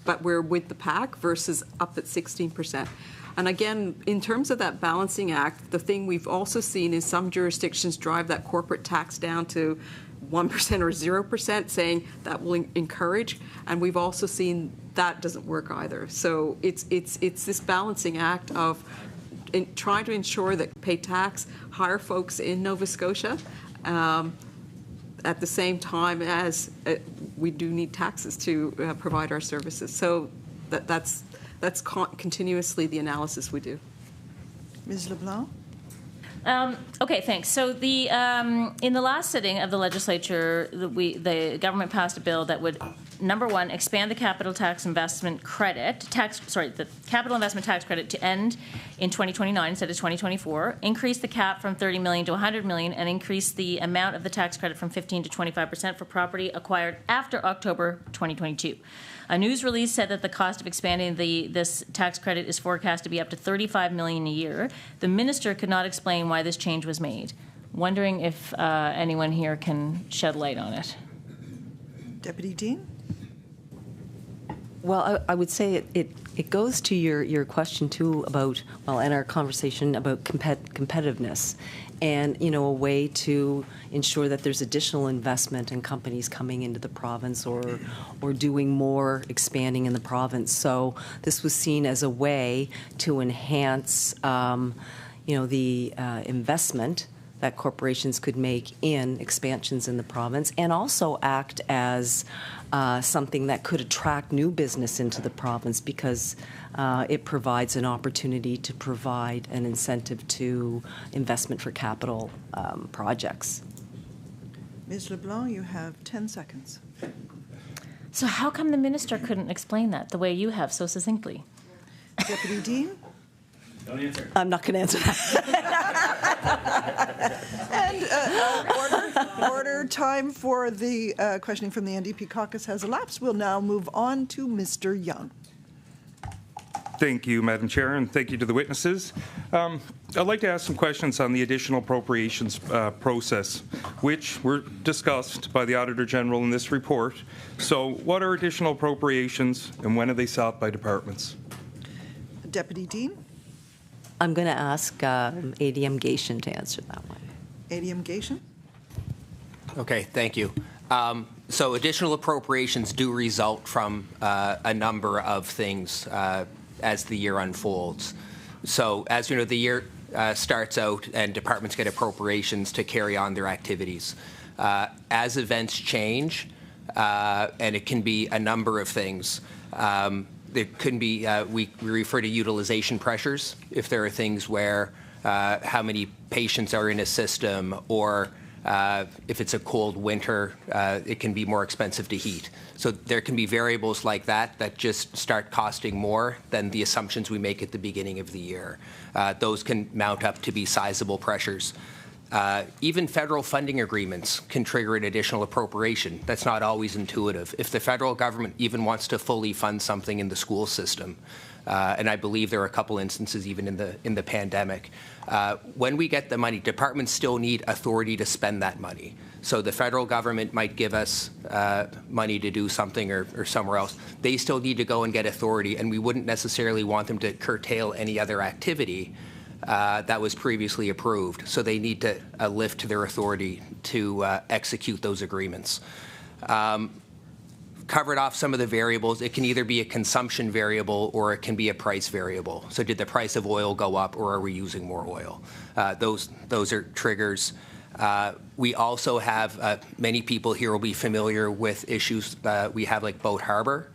but we're with the pack versus up at 16%. And again, in terms of that balancing act, the thing we've also seen is some jurisdictions drive that corporate tax down to 1% or 0%, saying that will encourage, and we've also seen that doesn't work either. So it's this balancing act of trying to ensure that pay tax, hire folks in Nova Scotia, at the same time as we do need taxes to provide our services. So that's continuously the analysis we do. Ms. LeBlanc? Okay, thanks. So in the last sitting of the legislature, the government passed a bill that would, number one, expand the capital tax investment credit, the capital investment tax credit to end in 2029 instead of 2024, increase the cap from 30 million to 100 million, and increase the amount of the tax credit from 15 to 25% for property acquired after October 2022. A news release said that the cost of expanding this tax credit is forecast to be up to $35 million a year. The minister could not explain why this change was made. Wondering if anyone here can shed light on it. Deputy Dean? Well, I would say it goes to your question too about, well, and our conversation about competitiveness, and a way to ensure that there's additional investment in companies coming into the province or doing more expanding in the province. So this was seen as a way to enhance the investment that corporations could make in expansions in the province, and also act as something that could attract new business into the province, because it provides an opportunity to provide an incentive to investment for capital projects. Ms. LeBlanc, you have 10 seconds. So how come the minister couldn't explain that the way you have so succinctly? Deputy Dean? Don't answer. I'm not going to answer that. And order time for the questioning from the NDP Caucus has elapsed. We'll now move on to Mr. Young. Thank you, Madam Chair, and thank you to the witnesses. I'd like to ask some questions on the additional appropriations process, which were discussed by the Auditor General in this report. So what are additional appropriations, and when are they sought by departments? Deputy Dean? I'm going to ask ADM Gatien to answer that one. ADM Gatien? Okay, thank you. So additional appropriations do result from a number of things as the year unfolds. So as you know, the year starts out and departments get appropriations to carry on their activities. As events change, and it can be a number of things, it could be, we refer to utilization pressures, if there are things where how many patients are in a system, or if it's a cold winter, it can be more expensive to heat. So there can be variables like that just start costing more than the assumptions we make at the beginning of the year. Those can mount up to be sizable pressures. Even federal funding agreements can trigger an additional appropriation. That's not always intuitive. If the federal government even wants to fully fund something in the school system, and I believe there are a couple instances even in the pandemic, when we get the money, departments still need authority to spend that money. So the federal government might give us money to do something or somewhere else. They still need to go and get authority, and we wouldn't necessarily want them to curtail any other activity that was previously approved. So they need to lift their authority to execute those agreements. Covered off some of the variables. It can either be a consumption variable or it can be a price variable. So did the price of oil go up, or are we using more oil? Those are triggers. We also have, many people here will be familiar with issues we have like Boat Harbor.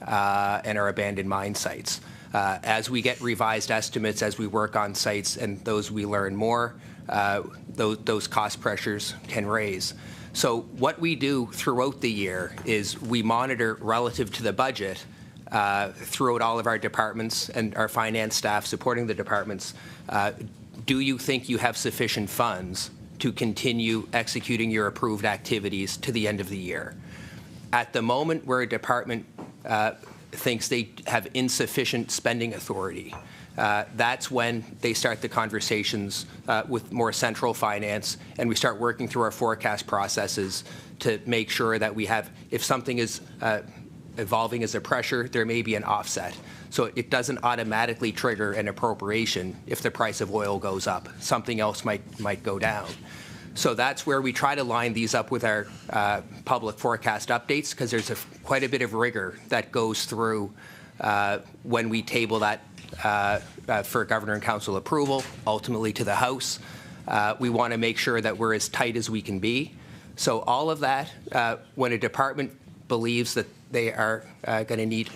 and our abandoned mine sites. As we get revised estimates, as we work on sites and those we learn more, those cost pressures can raise. So what we do throughout the year is we monitor relative to the budget throughout all of our departments and our finance staff supporting the departments. Do you think you have sufficient funds to continue executing your approved activities to the end of the year? At the moment where a department thinks they have insufficient spending authority, that's when they start the conversations with more central finance, and we start working through our forecast processes to make sure that we have, if something is evolving as a pressure, there may be an offset. So it doesn't automatically trigger an appropriation if the price of oil goes up. Something else might go down. So that's where we try to line these up with our public forecast updates, because there's quite a bit of rigor that goes through when we table that for Governor and Council approval, ultimately to the House. We want to make sure that we're as tight as we can be. So all of that, when a department believes that they are going to need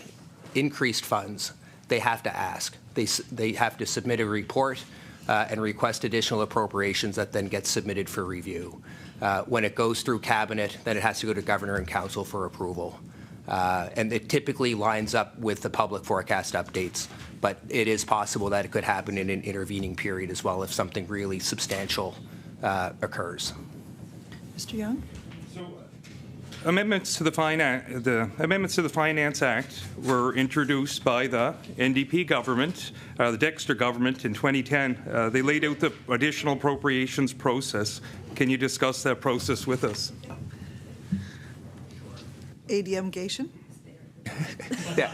increased funds, they have to ask. They have to submit a report and request additional appropriations that then get submitted for review. When it goes through Cabinet, then it has to go to Governor and Council for approval. And it typically lines up with the public forecast updates, but it is possible that it could happen in an intervening period as well if something really substantial occurs. Mr. Young? Amendments to the Finance Act were introduced by the NDP government, the Dexter government in 2010. They laid out the additional appropriations process. Can you discuss that process with us? ADM Gatien? Yeah,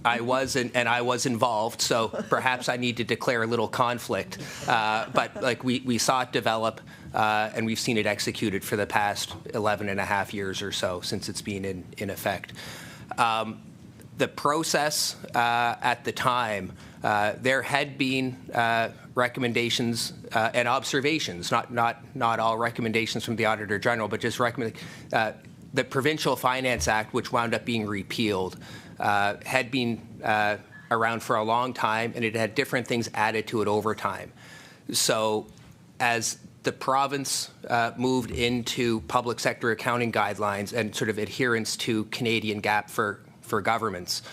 I was and I was involved, so perhaps I need to declare a little conflict. But like we saw it develop, and we've seen it executed for the past 11 and a half years or so since it's been in effect. The process at the time, there had been recommendations and observations, not all recommendations from the Auditor General, but just the Provincial Finance Act, which wound up being repealed, had been around for a long time, and it had different things added to it over time. So as the province moved into public sector accounting guidelines and sort of adherence to Canadian GAAP for governments,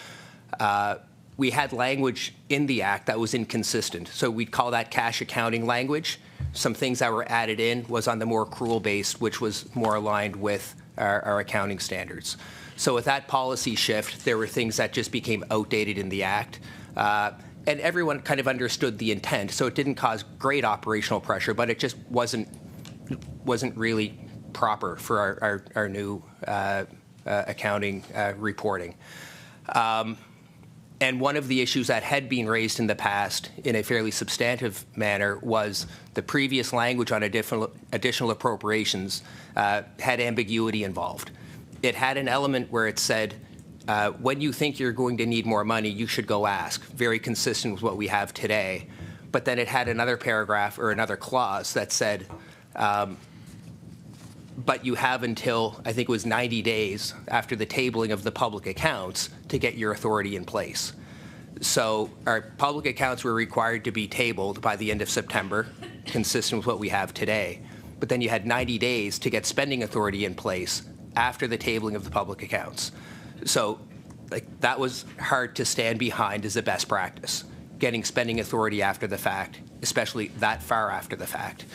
we had language in the Act that was inconsistent. So we'd call that cash accounting language. Some things that were added in was on the more accrual-based, which was more aligned with our accounting standards. So with that policy shift, there were things that just became outdated in the Act. And everyone kind of understood the intent, so it didn't cause great operational pressure, but it just wasn't really proper for our new accounting reporting. And one of the issues that had been raised in the past in a fairly substantive manner was the previous language on additional appropriations had ambiguity involved. It had an element where it said, when you think you're going to need more money, you should go ask, very consistent with what we have today. But then it had another paragraph or another clause that said, but you have until, I think it was 90 days after the tabling of the public accounts to get your authority in place. So our public accounts were required to be tabled by the end of September, consistent with what we have today. But then you had 90 days to get spending authority in place after the tabling of the public accounts. So that was hard to stand behind as a best practice, getting spending authority after the fact, especially that far after the fact.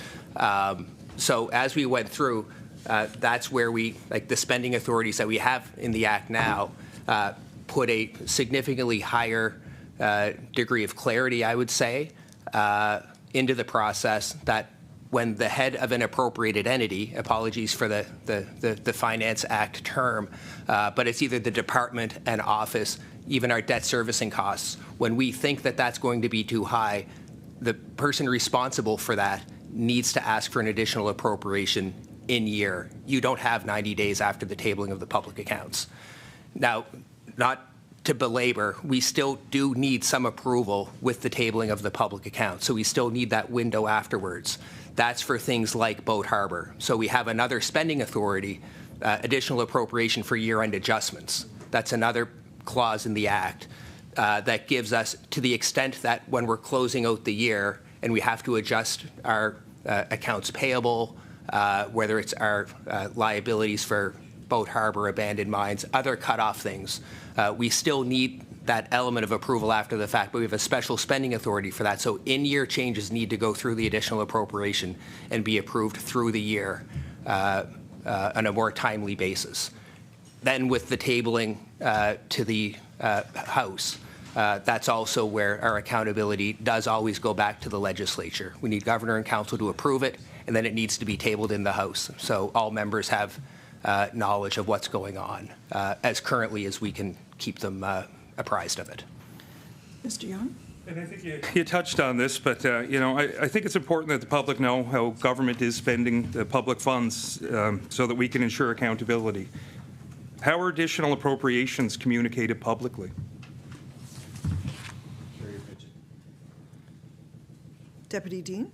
So as we went through, that's where we, the spending authorities that we have in the Act now, put a significantly higher degree of clarity, I would say, into the process that when the head of an appropriated entity, apologies for the Finance Act term, but it's either the department and office, even our debt servicing costs, when we think that that's going to be too high, the person responsible for that needs to ask for an additional appropriation in year. You don't have 90 days after the tabling of the public accounts. Now, not to belabor, we still do need some approval with the tabling of the public accounts, so we still need that window afterwards. That's for things like Boat Harbor. So we have another spending authority additional appropriation for year-end adjustments. That's another clause in the Act that gives us, to the extent that when we're closing out the year and we have to adjust our accounts payable, whether it's our liabilities for boat harbor, abandoned mines, other cut-off things, we still need that element of approval after the fact, but we have a special spending authority for that. So in-year changes need to go through the additional appropriation and be approved through the year on a more timely basis. Then with the tabling to the House, that's also where our accountability does always go back to the legislature. We need Governor and Council to approve it, and then it needs to be tabled in the House. So all members have knowledge of what's going on as currently as we can keep them apprised of it. Mr. Young? And I think you touched on this, but I think it's important that the public know how government is spending the public funds so that we can ensure accountability. How are additional appropriations communicated publicly? Deputy Dean?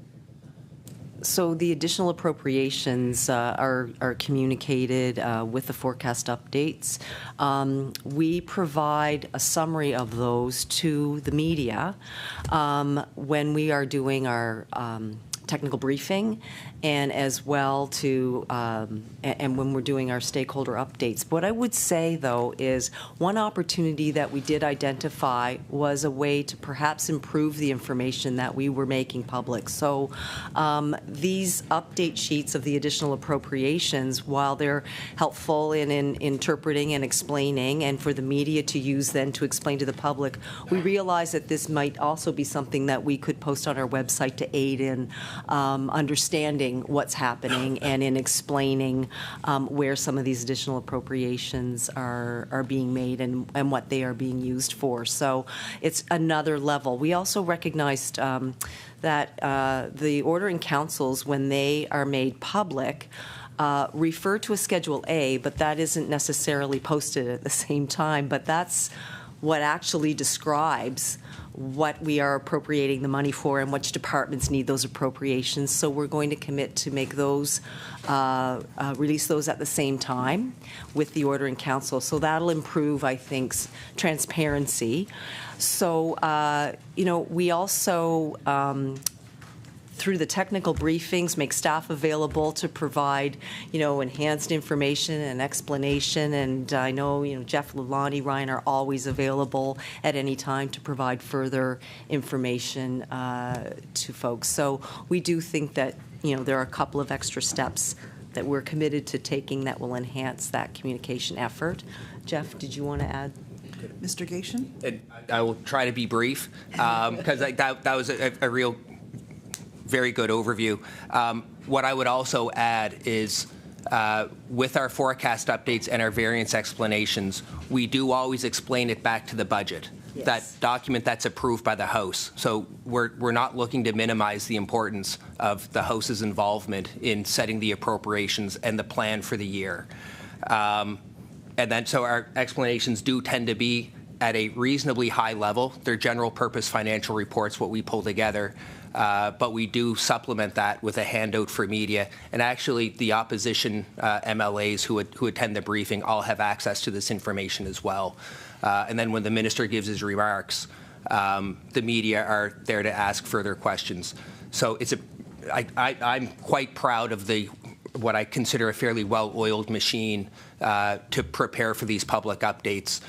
So the additional appropriations are communicated with the forecast updates. We provide a summary of those to the media when we are doing our technical briefing, and as well to and when we're doing our stakeholder updates. What I would say, though, is one opportunity that we did identify was a way to perhaps improve the information that we were making public. So these update sheets of the additional appropriations, while they're helpful in interpreting and explaining, and for the media to use then to explain to the public, we realize that this might also be something that we could post on our website to aid in understanding what's happening and in explaining where some of these additional appropriations are being made and what they are being used for. So it's another level. We also recognized that the ordering councils, when they are made public, refer to a Schedule A, but that isn't necessarily posted at the same time. But that's what actually describes what we are appropriating the money for and which departments need those appropriations. So we're going to commit to make those, release those at the same time with the ordering council. So that'll improve, I think, transparency. So, we also, through the technical briefings, make staff available to provide, enhanced information and explanation. And I know, Geoff, Lilani, Ryan are always available at any time to provide further information to folks. So we do think that, there are a couple of extra steps that we're committed to taking that will enhance that communication effort. Geoff, did you want to add? Mr. Gatien? And I will try to be brief because that was a real very good overview. What I would also add is with our forecast updates and our variance explanations, we do always explain it back to the budget. Yes. That document that's approved by the House. So we're not looking to minimize the importance of the House's involvement in setting the appropriations and the plan for the year. And then so our explanations do tend to be at a reasonably high level. They're general purpose financial reports, what we pull together. But we do supplement that with a handout for media. And actually, the opposition MLAs who attend the briefing all have access to this information as well. And then when the minister gives his remarks, the media are there to ask further questions. So I'm quite proud of what I consider a fairly well-oiled machine to prepare for these public updates.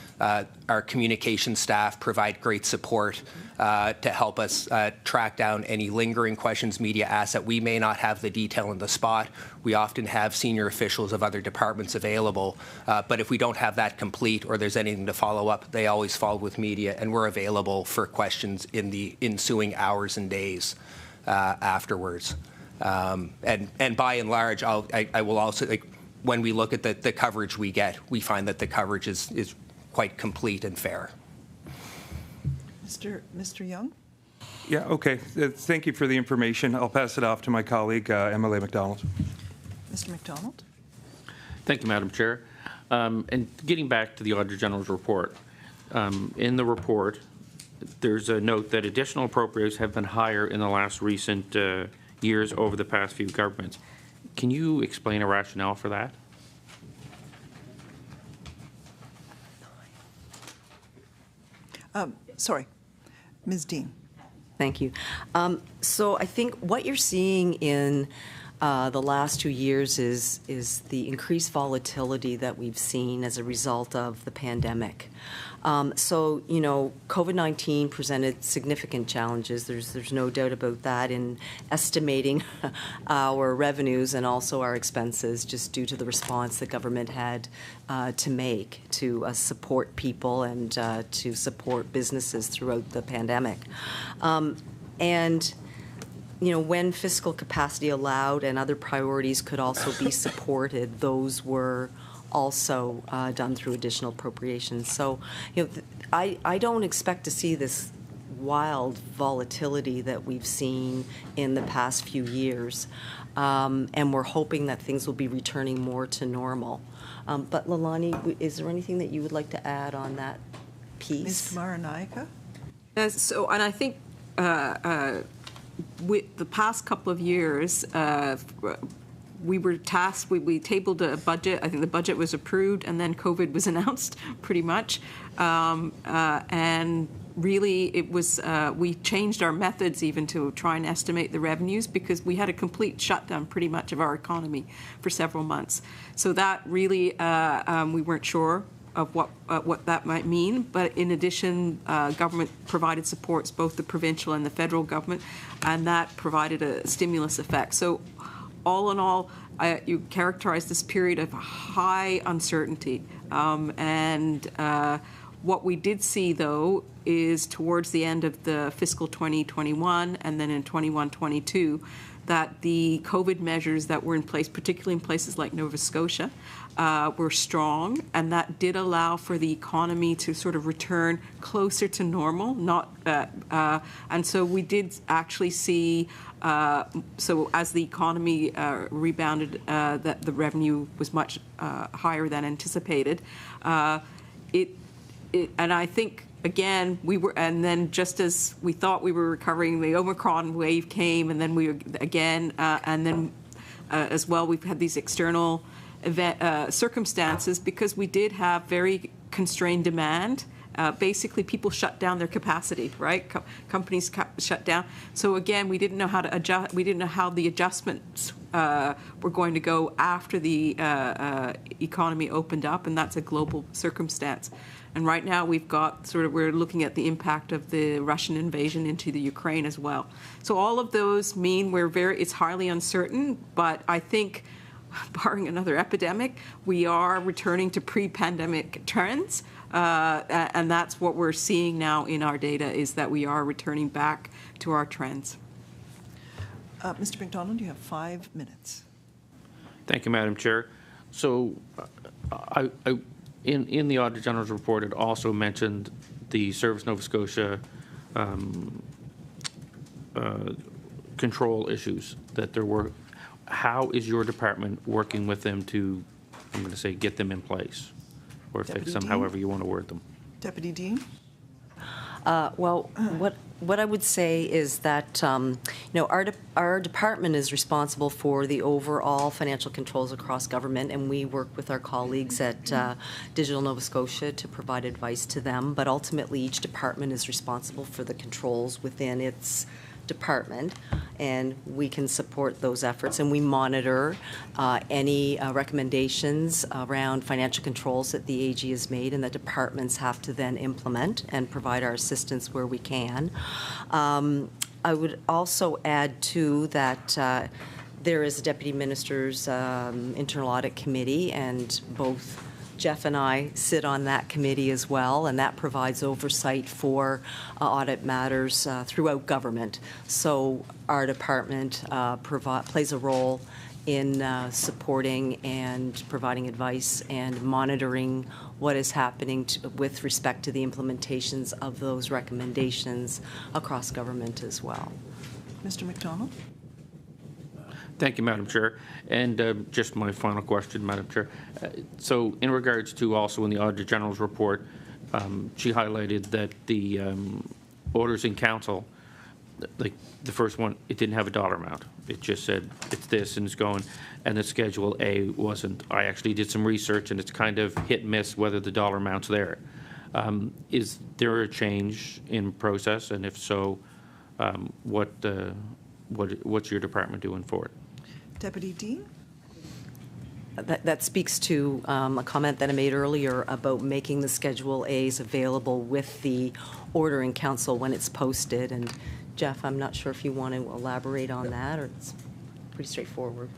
Our communication staff provide great support to help us track down any lingering questions media ask that we may not have the detail in the spot. We often have senior officials of other departments available, but if we don't have that complete or there's anything to follow up, they always follow with media, and we're available for questions in the ensuing hours and days afterwards. And by and large, I will also, when we look at the coverage we get, we find that the coverage is quite complete and fair. Mr. Young? Yeah, okay. Thank you for the information. I'll pass it off to my colleague, MLA McDonald. Mr. McDonald? Thank you, Madam Chair. And getting back to the Auditor General's report, in the report, there's a note that additional appropriations have been higher in the last recent years over the past few governments. Can you explain a rationale for that? Sorry, Ms. Dean. Thank you. So I think what you're seeing in the last 2 years is the increased volatility that we've seen as a result of the pandemic. So, you know, COVID-19 presented significant challenges. There's no doubt about that in estimating our revenues and also our expenses, just due to the response the government had to make to support people and to support businesses throughout the pandemic. And you know, when fiscal capacity allowed and other priorities could also be supported, those were also done through additional appropriations. So, you know, I don't expect to see this wild volatility that we've seen in the past few years, and we're hoping that things will be returning more to normal. But Lilani, is there anything that you would like to add on that piece? Ms. Kumaranayake? So, and I think with the past couple of years, we were tasked, we tabled a budget. I think the budget was approved, and then COVID was announced, pretty much. And really, it was, we changed our methods even to try and estimate the revenues, because we had a complete shutdown, pretty much, of our economy for several months. So that really, we weren't sure of what that might mean. But in addition, government provided supports, both the provincial and the federal government, and that provided a stimulus effect. So all in all, you characterize this period of high uncertainty. What we did see, though, is towards the end of the fiscal 2021 and then in 21-22, that the COVID measures that were in place, particularly in places like Nova Scotia, were strong, and that did allow for the economy to sort of return closer to normal. And so we did actually see, so as the economy rebounded, that the revenue was much higher than anticipated. And I think, again, we were, and then just as we thought we were recovering, the Omicron wave came, and then we again, and then as well, we've had these external circumstances, because we did have very constrained demand. Basically, people shut down their capacity, right? Companies shut down. So again, we didn't know how to adjust. We didn't know how the adjustments were going to go after the economy opened up, and that's a global circumstance. And right now, we're looking at the impact of the Russian invasion into the Ukraine as well. So all of those mean it's highly uncertain, but I think, barring another epidemic, we are returning to pre-pandemic trends. And that's what we're seeing now in our data, is that we are returning back to our trends. Mr. McDonald, you have 5 minutes. Thank you, Madam Chair. So in the Auditor General's report, it also mentioned the Service Nova Scotia control issues that there were. How is your department working with them to, I'm going to say, get them in place, or fix them, however you want to word them? Deputy Dean? Well, what I would say is that our department is responsible for the overall financial controls across government, and we work with our colleagues at Digital Nova Scotia to provide advice to them. But ultimately, each department is responsible for the controls within its department, and we can support those efforts, and we monitor any recommendations around financial controls that the AG has made, and the departments have to then implement and provide our assistance where we can. I would also add too that there is a Deputy Minister's Internal Audit Committee, and both Geoff and I sit on that committee as well, and that provides oversight for audit matters throughout government. So our department plays a role in supporting and providing advice and monitoring what is happening with respect to the implementations of those recommendations across government as well. Mr. McDonald? Thank you, Madam Chair. And just my final question, Madam Chair. So in regards to also in the Auditor General's report, she highlighted that the orders in council, like the first one, it didn't have a dollar amount. It just said it's this and it's going, and the Schedule A wasn't. I actually did some research, and it's kind of hit and miss whether the dollar amount's there. Is there a change in process, and if so, what's your department doing for it? Deputy Dean? That speaks to a comment that I made earlier about making the Schedule A's available with the order in council when it's posted. And Geoff, I'm not sure if you want to elaborate on that, or it's pretty straightforward.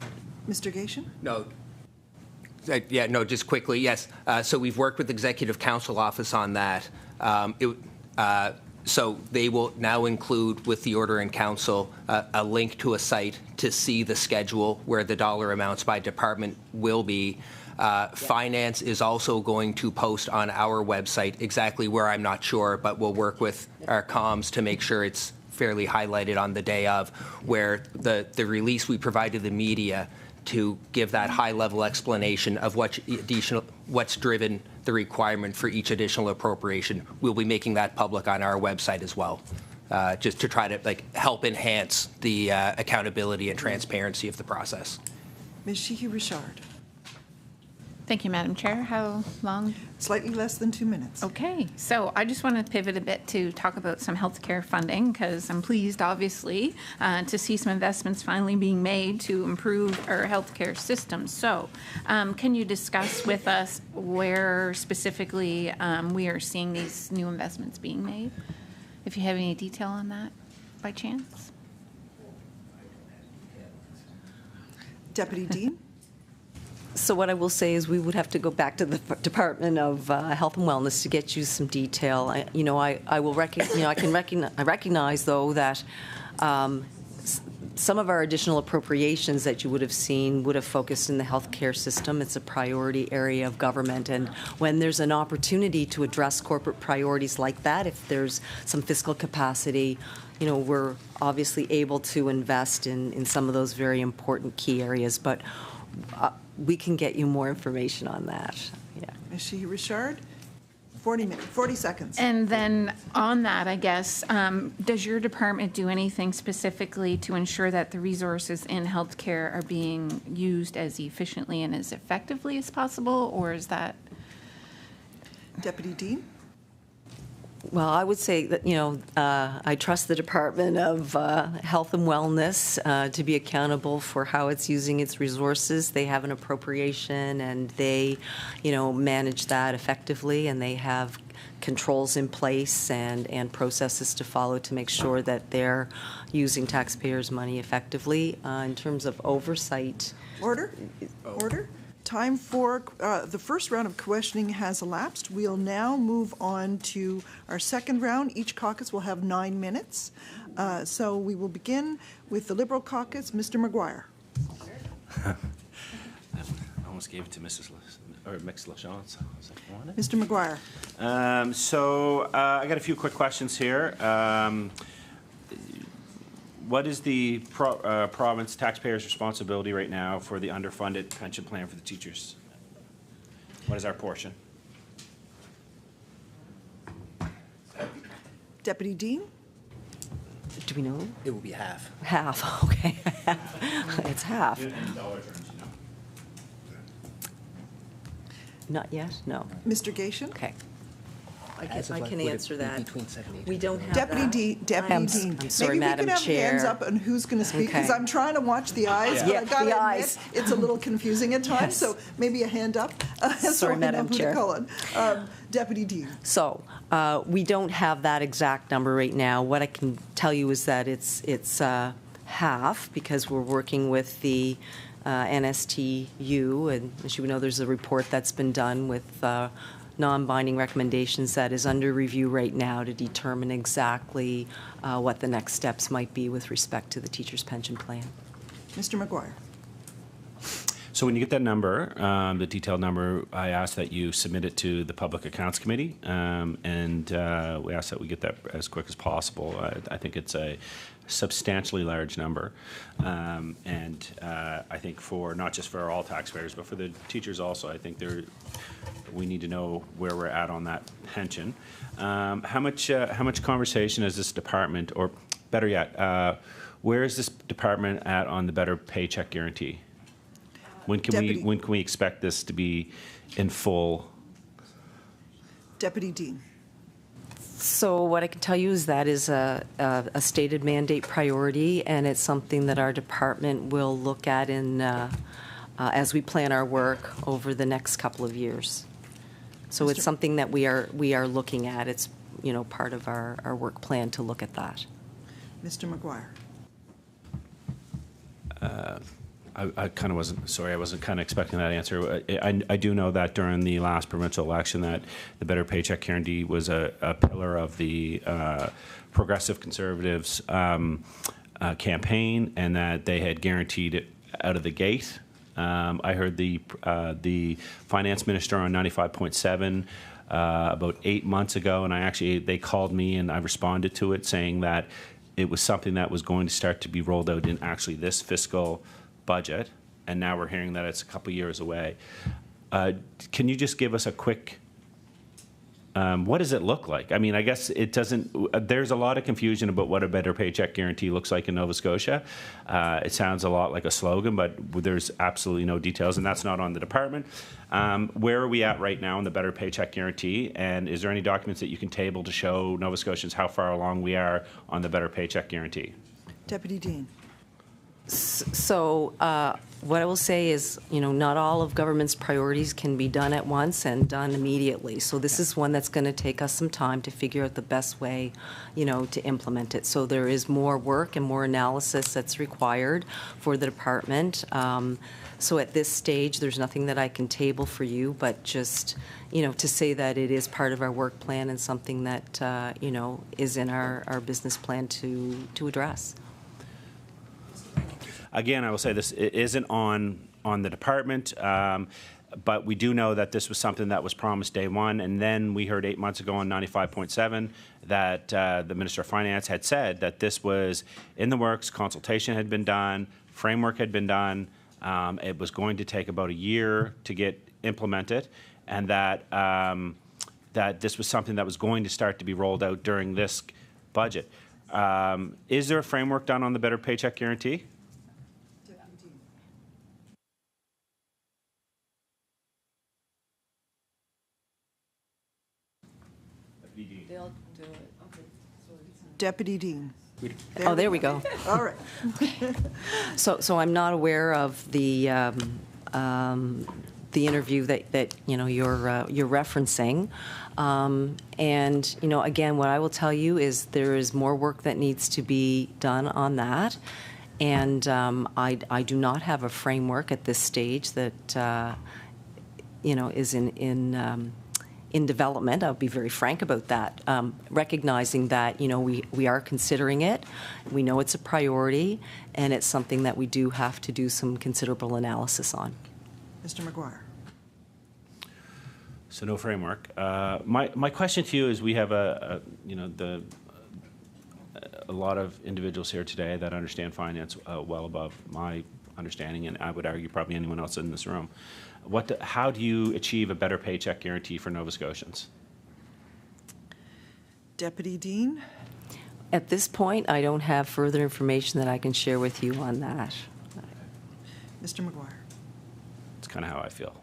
Mr. Gatien? No. Yeah, no, just quickly, yes. So we've worked with Executive Council Office on that. So they will now include with the order in council a link to a site to see the schedule where the dollar amounts by department will be. Finance is also going to post on our website exactly where, I'm not sure, but we'll work with our comms to make sure it's fairly highlighted on the day of, where the release we provide to the media to give that high-level explanation of what's driven the requirement for each additional appropriation. We'll be making that public on our website as well, just to try to help enhance the accountability and transparency of the process. Ms. Sheehy-Richard? Thank you, Madam Chair. How long? Slightly less than 2 minutes. Okay, so I just want to pivot a bit to talk about some healthcare funding, because I'm pleased, obviously, to see some investments finally being made to improve our healthcare system. So can you discuss with us where specifically we are seeing these new investments being made? If you have any detail on that, by chance? Deputy Dean? So what I will say is we would have to go back to the Department of Health and Wellness to get you some detail. I recognize though that some of our additional appropriations that you would have seen would have focused in the healthcare system. It's a priority area of government, and when there's an opportunity to address corporate priorities like that, if there's some fiscal capacity, we're obviously able to invest in some of those very important key areas. But we can get you more information on that. Yeah. Ms. Sheehy-Richard? 40 seconds. And then on that, I guess, does your department do anything specifically to ensure that the resources in healthcare are being used as efficiently and as effectively as possible, or is that? Deputy Dean? Well, I would say that, I trust the Department of Health and Wellness to be accountable for how it's using its resources. They have an appropriation and they, manage that effectively, and they have controls in place and processes to follow to make sure that they're using taxpayers' money effectively. In terms of oversight. Order. Time for the first round of questioning has elapsed. We'll now move on to our second round. Each caucus will have 9 minutes. So we will begin with the Liberal caucus. Mr. Maguire. I almost gave it to Mrs. LaChance. Mr. Maguire. So I got a few quick questions here. What is the province taxpayers' responsibility right now for the underfunded pension plan for the teachers? What is our portion? Deputy Dean? Do we know? It will be half. Half, okay. It's half. In dollar terms, Not yet? No. Mr. Gatien? Okay. I can answer that. Between 70 We don't have Deputy that. Dean. I'm sorry, Maybe Madam we can have Chair. hands up on who's going to speak, because Okay. I'm trying to watch the eyes, but Yeah, I got to the admit, eyes. it's a little confusing at times, Yes. so maybe a hand up. So Sorry, I know Madam who to Chair. call on. Deputy Dean. So we don't have that exact number right now. What I can tell you is that it's half, because we're working with the NSTU, and as you know, there's a report that's been done with non-binding recommendations that is under review right now to determine exactly what the next steps might be with respect to the teacher's pension plan. Mr. Maguire. So when you get that number, the detailed number, I ask that you submit it to the Public Accounts Committee, and we ask that we get that as quick as possible. I think it's a substantially large number, and I think for not just for all taxpayers, but for the teachers also, I think we need to know where we're at on that pension. How much conversation has this department, or better yet, where is this department at on the Better Paycheck Guarantee? When can we expect this to be in full? Deputy Dean. So what I can tell you is that is a stated mandate priority, and it's something that our department will look at in as we plan our work over the next couple of years. So it's something that we are looking at. It's, you know, part of our work plan to look at that. Mr. McGuire. I kind of wasn't kind of expecting that answer. I do know that during the last provincial election that the Better Paycheck Guarantee was a pillar of the Progressive Conservatives campaign, and that they had guaranteed it out of the gate. I heard the finance minister on 95.7 about 8 months ago, and they called me and I responded to it saying that it was something that was going to start to be rolled out in actually this fiscal budget, and now we're hearing that it's a couple years away. Can you just give us a quick, what does it look like? I mean, I guess it doesn't, there's a lot of confusion about what a Better Paycheck Guarantee looks like in Nova Scotia. It sounds a lot like a slogan, but there's absolutely no details, and that's not on the department. Where are we at right now in the Better Paycheck Guarantee, and is there any documents that you can table to show Nova Scotians how far along we are on the Better Paycheck Guarantee? Deputy Dean. So what I will say is, you know, not all of government's priorities can be done at once and done immediately. So this is one that's going to take us some time to figure out the best way, you know, to implement it. So there is more work and more analysis that's required for the department. So at this stage, there's nothing that I can table for you, but just, you know, to say that it is part of our work plan and something that, you know, is in our business plan to address. Again, I will say this isn't on the department, but we do know that this was something that was promised day one, and then we heard 8 months ago on 95.7 that the Minister of Finance had said that this was in the works, consultation had been done, framework had been done, it was going to take about a year to get implemented, and that that this was something that was going to start to be rolled out during this budget. Is there a framework done on the Better Paycheck Guarantee? Deputy Dean. There we go. All right. So I'm not aware of the interview that you know you're referencing, and you know, again, what I will tell you is there is more work that needs to be done on that, and I do not have a framework at this stage that you know is in development. I'll be very frank about that, recognizing that, you know, we are considering it, we know it's a priority, and it's something that we do have to do some considerable analysis on. Mr. McGuire. So no framework. My question to you is, we have a lot of individuals here today that understand finance well above my understanding, and I would argue probably anyone else in this room. How do you achieve a Better Paycheck Guarantee for Nova Scotians? Deputy Dean. At this point, I don't have further information that I can share with you on that. Mr. McGuire. It's kind of how I feel.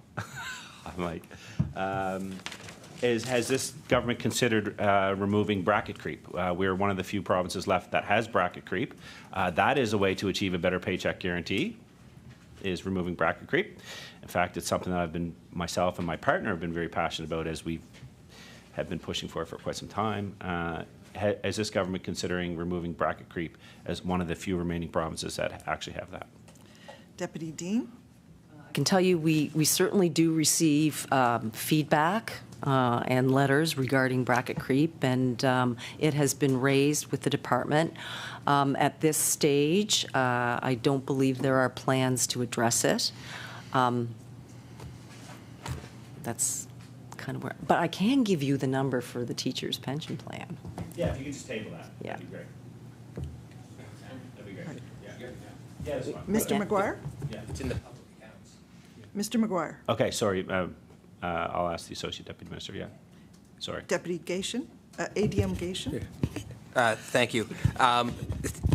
I'm like, has this government considered removing bracket creep? We're one of the few provinces left that has bracket creep. That is a way to achieve a Better Paycheck Guarantee, is removing bracket creep. In fact, it's something that myself and my partner have been very passionate about, as we have been pushing for quite some time. Is this government considering removing bracket creep as one of the few remaining provinces that actually have that? Deputy Dean. I can tell you we certainly do receive feedback and letters regarding bracket creep, and it has been raised with the department. At this stage, I don't believe there are plans to address it. That's kind of where, but I can give you the number for the teacher's pension plan. Yeah, if you could just table that, yeah, that'd be great. That'd be great. Yeah, that's fine. Mr. McGuire? Yeah. It's in the public accounts. Mr. McGuire. Okay, sorry. I'll ask the Associate Deputy Minister. Yeah, sorry. Deputy Gatien, ADM Gatien. Thank you.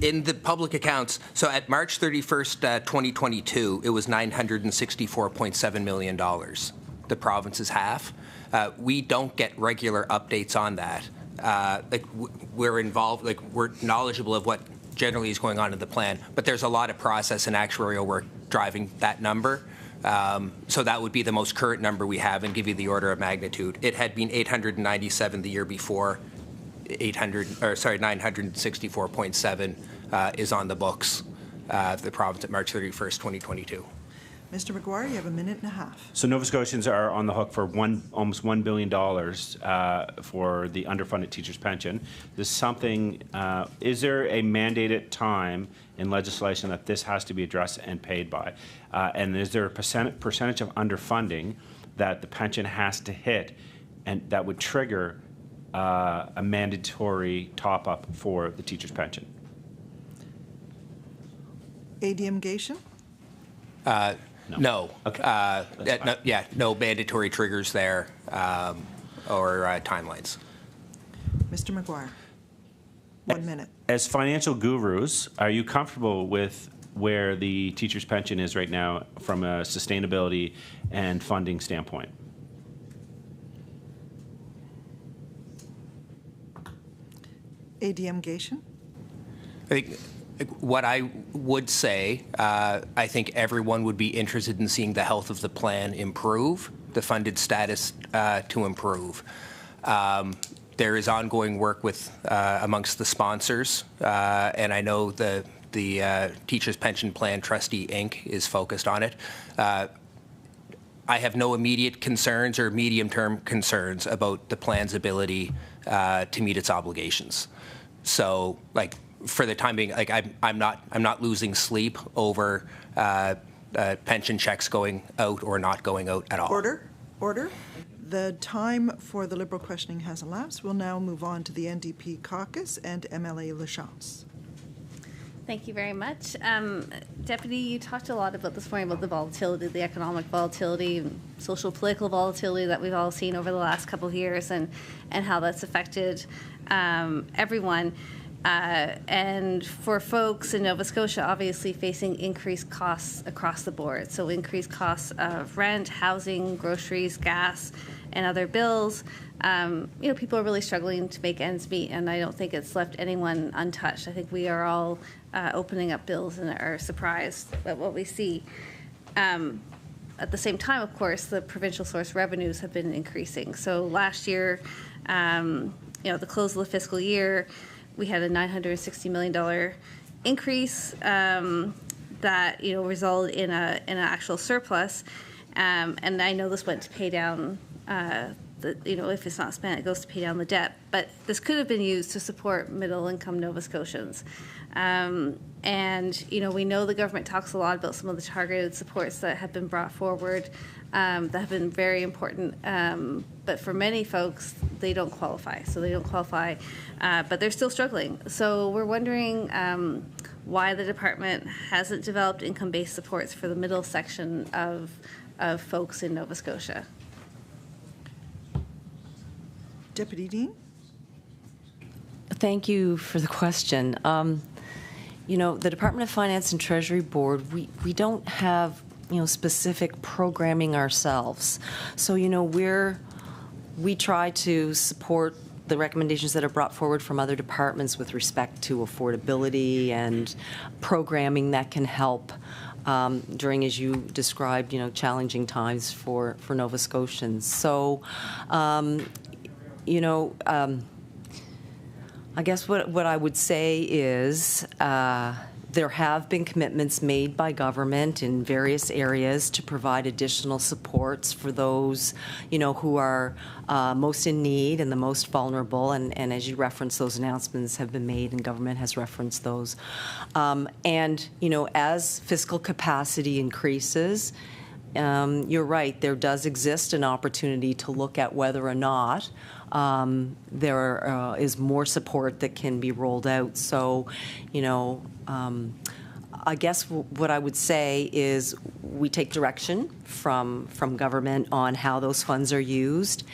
In the public accounts, so at March 31st, 2022, it was $964.7 million. the province's half. We don't get regular updates on that. We're involved, we're knowledgeable of what generally is going on in the plan, but there's a lot of process and actuarial work driving that number. So that would be the most current number we have and give you the order of magnitude. It had been 897 the year before. 964.7 is on the books of the province at March 31st, 2022. Mr. McGuire, you have a minute and a half. So Nova Scotians are on the hook for almost $1 billion for the underfunded teacher's pension. Is there a mandated time in legislation that this has to be addressed and paid by? And is there a percentage of underfunding that the pension has to hit and that would trigger a mandatory top-up for the teacher's pension? ADM Gatien? No. Okay. No mandatory triggers there or timelines. Mr. McGuire, 1 minute. As financial gurus, are you comfortable with where the teacher's pension is right now from a sustainability and funding standpoint? ADM Gatien? I think what I would say, I think everyone would be interested in seeing the health of the plan improve, the funded status to improve. There is ongoing work with amongst the sponsors, and I know the Teachers Pension Plan Trustee Inc. is focused on it. I have no immediate concerns or medium-term concerns about the plan's ability to meet its obligations. So, for the time being, I'm not losing sleep over pension checks going out or not going out at all. Order. The time for the Liberal questioning has elapsed. We'll now move on to the NDP Caucus and MLA Lachance. Thank you very much. Deputy, you talked a lot about this morning about the volatility, the economic volatility, and social political volatility that we've all seen over the last couple of years and how that's affected everyone. And for folks in Nova Scotia, obviously facing increased costs across the board. So increased costs of rent, housing, groceries, gas, and other bills. People are really struggling to make ends meet, and I don't think it's left anyone untouched. I think we are all opening up bills and are surprised at what we see. At the same time, of course, the provincial source revenues have been increasing. So last year, the close of the fiscal year, we had a $960 million increase that resulted in an actual surplus, and I know this went to pay down. If it's not spent, it goes to pay down the debt. But this could have been used to support middle-income Nova Scotians. And we know the government talks a lot about some of the targeted supports that have been brought forward that have been very important. But for many folks, they don't qualify. So they don't qualify, but they're still struggling. So we're wondering why the department hasn't developed income-based supports for the middle section of folks in Nova Scotia. Deputy Dean? Thank you for the question. The Department of Finance and Treasury Board, we don't have specific programming ourselves. So we try to support the recommendations that are brought forward from other departments with respect to affordability and programming that can help during, as you described, challenging times for Nova Scotians. So I guess what I would say is there have been commitments made by government in various areas to provide additional supports for those, who are most in need and the most vulnerable. And as you referenced, those announcements have been made and government has referenced those. As fiscal capacity increases, you're right, there does exist an opportunity to look at whether or not there is more support that can be rolled out. So, I guess what I would say is we take direction from government on how those funds are used,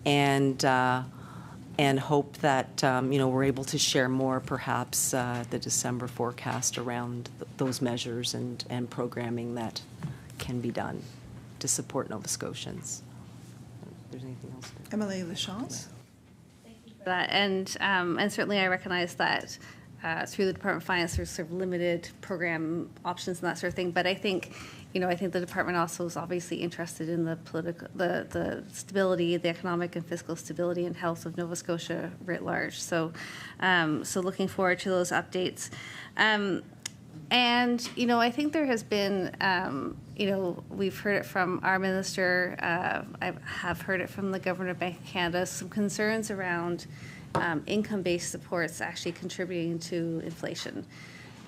and hope that we're able to share more, perhaps the December forecast around those measures and programming that can be done to support Nova Scotians. there's anything else. MLA Lachance? That. And certainly I recognize that through the Department of Finance, there's sort of limited program options and that sort of thing. But I think, I think the department also is obviously interested in the political, the stability, the economic and fiscal stability and health of Nova Scotia writ large. So, so looking forward to those updates. And, I think there has been, we've heard it from our minister, I have heard it from the Governor of Bank of Canada, some concerns around income-based supports actually contributing to inflation.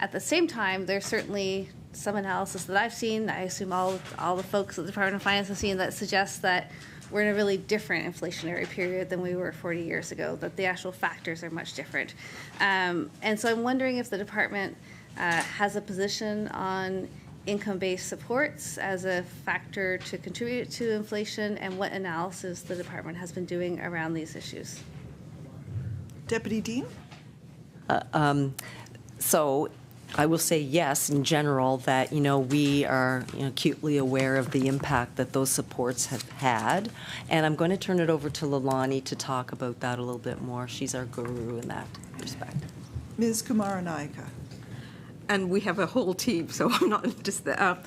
At the same time, there's certainly some analysis that I've seen, I assume all the folks at the Department of Finance have seen, that suggests that we're in a really different inflationary period than we were 40 years ago, that the actual factors are much different. And so I'm wondering if the department has a position on income-based supports as a factor to contribute to inflation, and what analysis the department has been doing around these issues. Deputy Dean? So I will say yes, in general, that, we are acutely aware of the impact that those supports have had. And I'm going to turn it over to Lilani to talk about that a little bit more. She's our guru in that respect. Ms. Kumaranayake? And we have a whole team, so I'm not just that.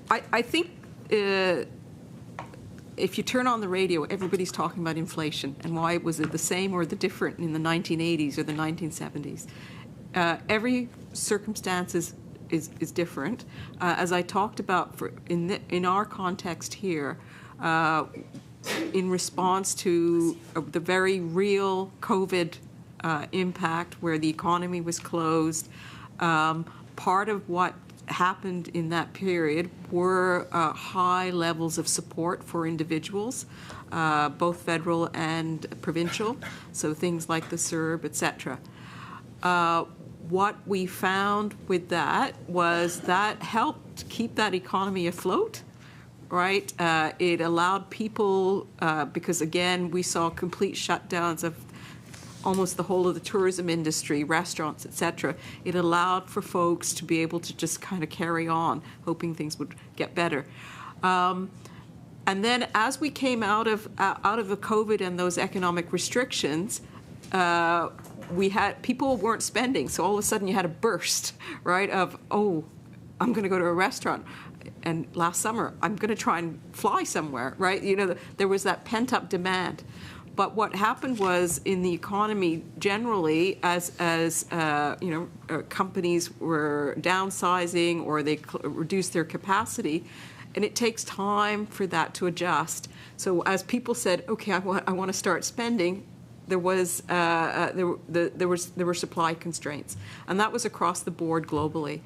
I think if you turn on the radio, everybody's talking about inflation and why was it the same or the different in the 1980s or the 1970s. Every circumstance is different. As I talked about in our context here, in response to the very real COVID impact where the economy was closed, part of what happened in that period were high levels of support for individuals, both federal and provincial, so things like the CERB, etc. What we found with that was that helped keep that economy afloat, right? It allowed people, because again, we saw complete shutdowns of almost the whole of the tourism industry, restaurants, etc. It allowed for folks to be able to just kind of carry on, hoping things would get better. And then as we came out of the COVID and those economic restrictions, we had people weren't spending, so all of a sudden you had a burst, right? Of I'm going to go to a restaurant, and last summer I'm going to try and fly somewhere, right? There was that pent-up demand. But what happened was in the economy generally, as companies were downsizing or they reduced their capacity, and it takes time for that to adjust. So as people said, okay, I want to start spending, there were supply constraints, and that was across the board globally.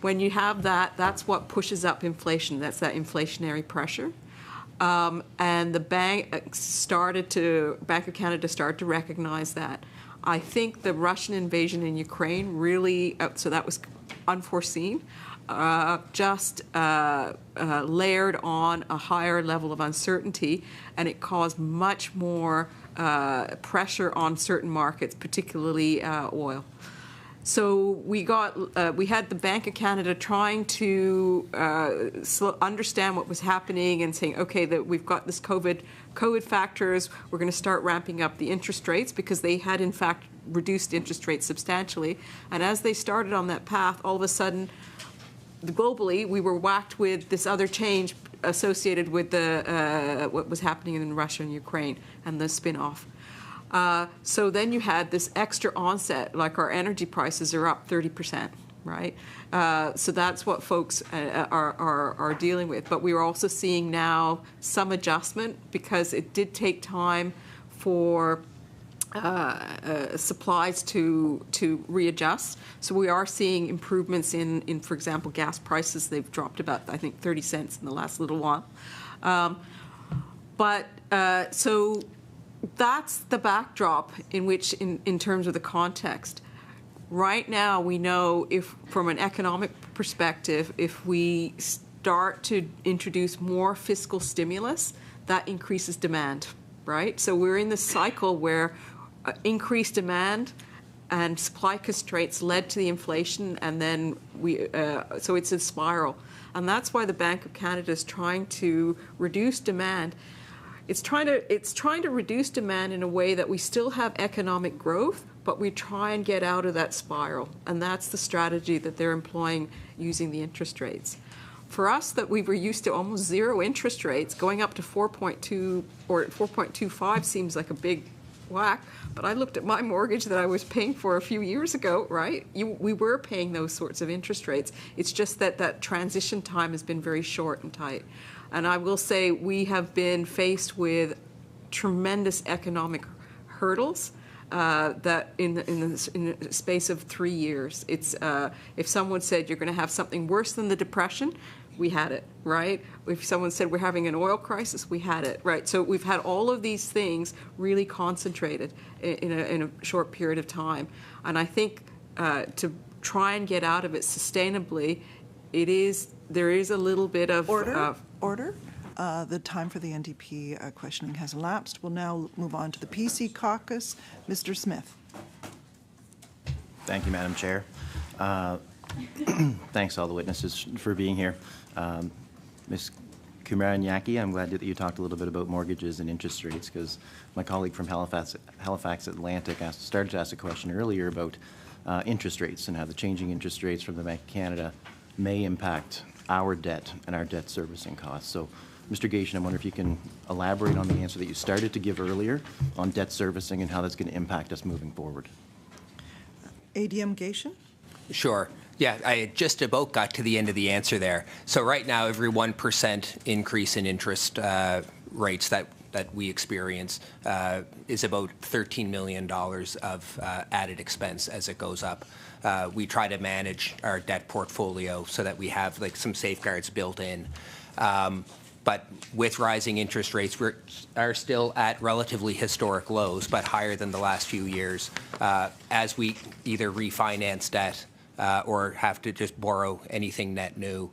When you have that, that's what pushes up inflation. That's that inflationary pressure. And the Bank of Canada started to recognize that. I think the Russian invasion in Ukraine really, so that was unforeseen, just layered on a higher level of uncertainty, and it caused much more pressure on certain markets, particularly oil. So we had the Bank of Canada trying to understand what was happening and saying, okay, that we've got this COVID factors, we're going to start ramping up the interest rates, because they had in fact reduced interest rates substantially. And as they started on that path, all of a sudden, globally, we were whacked with this other change associated with what was happening in Russia and Ukraine and the spin-off. So then you had this extra onset, like our energy prices are up 30%, right? So that's what folks are dealing with. But we are also seeing now some adjustment, because it did take time for supplies to readjust. So we are seeing improvements in, for example, gas prices. They've dropped about, I think, 30 cents in the last little while. So that's the backdrop in which, in terms of the context. Right now, we know, if from an economic perspective, if we start to introduce more fiscal stimulus, that increases demand, right? So we're in this cycle where increased demand and supply constraints led to the inflation, and then so it's a spiral. And that's why the Bank of Canada is trying to reduce demand. it's trying to reduce demand in a way that we still have economic growth, but we try and get out of that spiral. And that's the strategy that they're employing using the interest rates. For us, that we were used to almost zero interest rates, going up to 4.2 or 4.25 seems like a big whack. But I looked at my mortgage that I was paying for a few years ago, right? We were paying those sorts of interest rates. It's just that that transition time has been very short and tight. And I will say we have been faced with tremendous economic hurdles that in the space of 3 years. It's if someone said you're going to have something worse than the Depression, we had it, right? If someone said we're having an oil crisis, we had it, right? So we've had all of these things really concentrated in a short period of time. And I think to try and get out of it sustainably, there is a little bit of... Order. The time for the NDP questioning has elapsed. We'll now move on to the PC Caucus. Mr. Smith. Thank you, Madam Chair. Thanks to all the witnesses for being here. Ms. Kumaranayake, I'm glad that you talked a little bit about mortgages and interest rates, because my colleague from Halifax Atlantic started to ask a question earlier about interest rates and how the changing interest rates from the Bank of Canada may impact our debt and our debt servicing costs. So, Mr. Gatien, I wonder if you can elaborate on the answer that you started to give earlier on debt servicing and how that's going to impact us moving forward. ADM Gatien? Sure. Yeah, I just about got to the end of the answer there. So right now, every 1% increase in interest rates that we experience is about $13 million of added expense as it goes up. We try to manage our debt portfolio so that we have like some safeguards built in. But with rising interest rates, we are still at relatively historic lows, but higher than the last few years. As we either refinance debt or have to just borrow anything net new,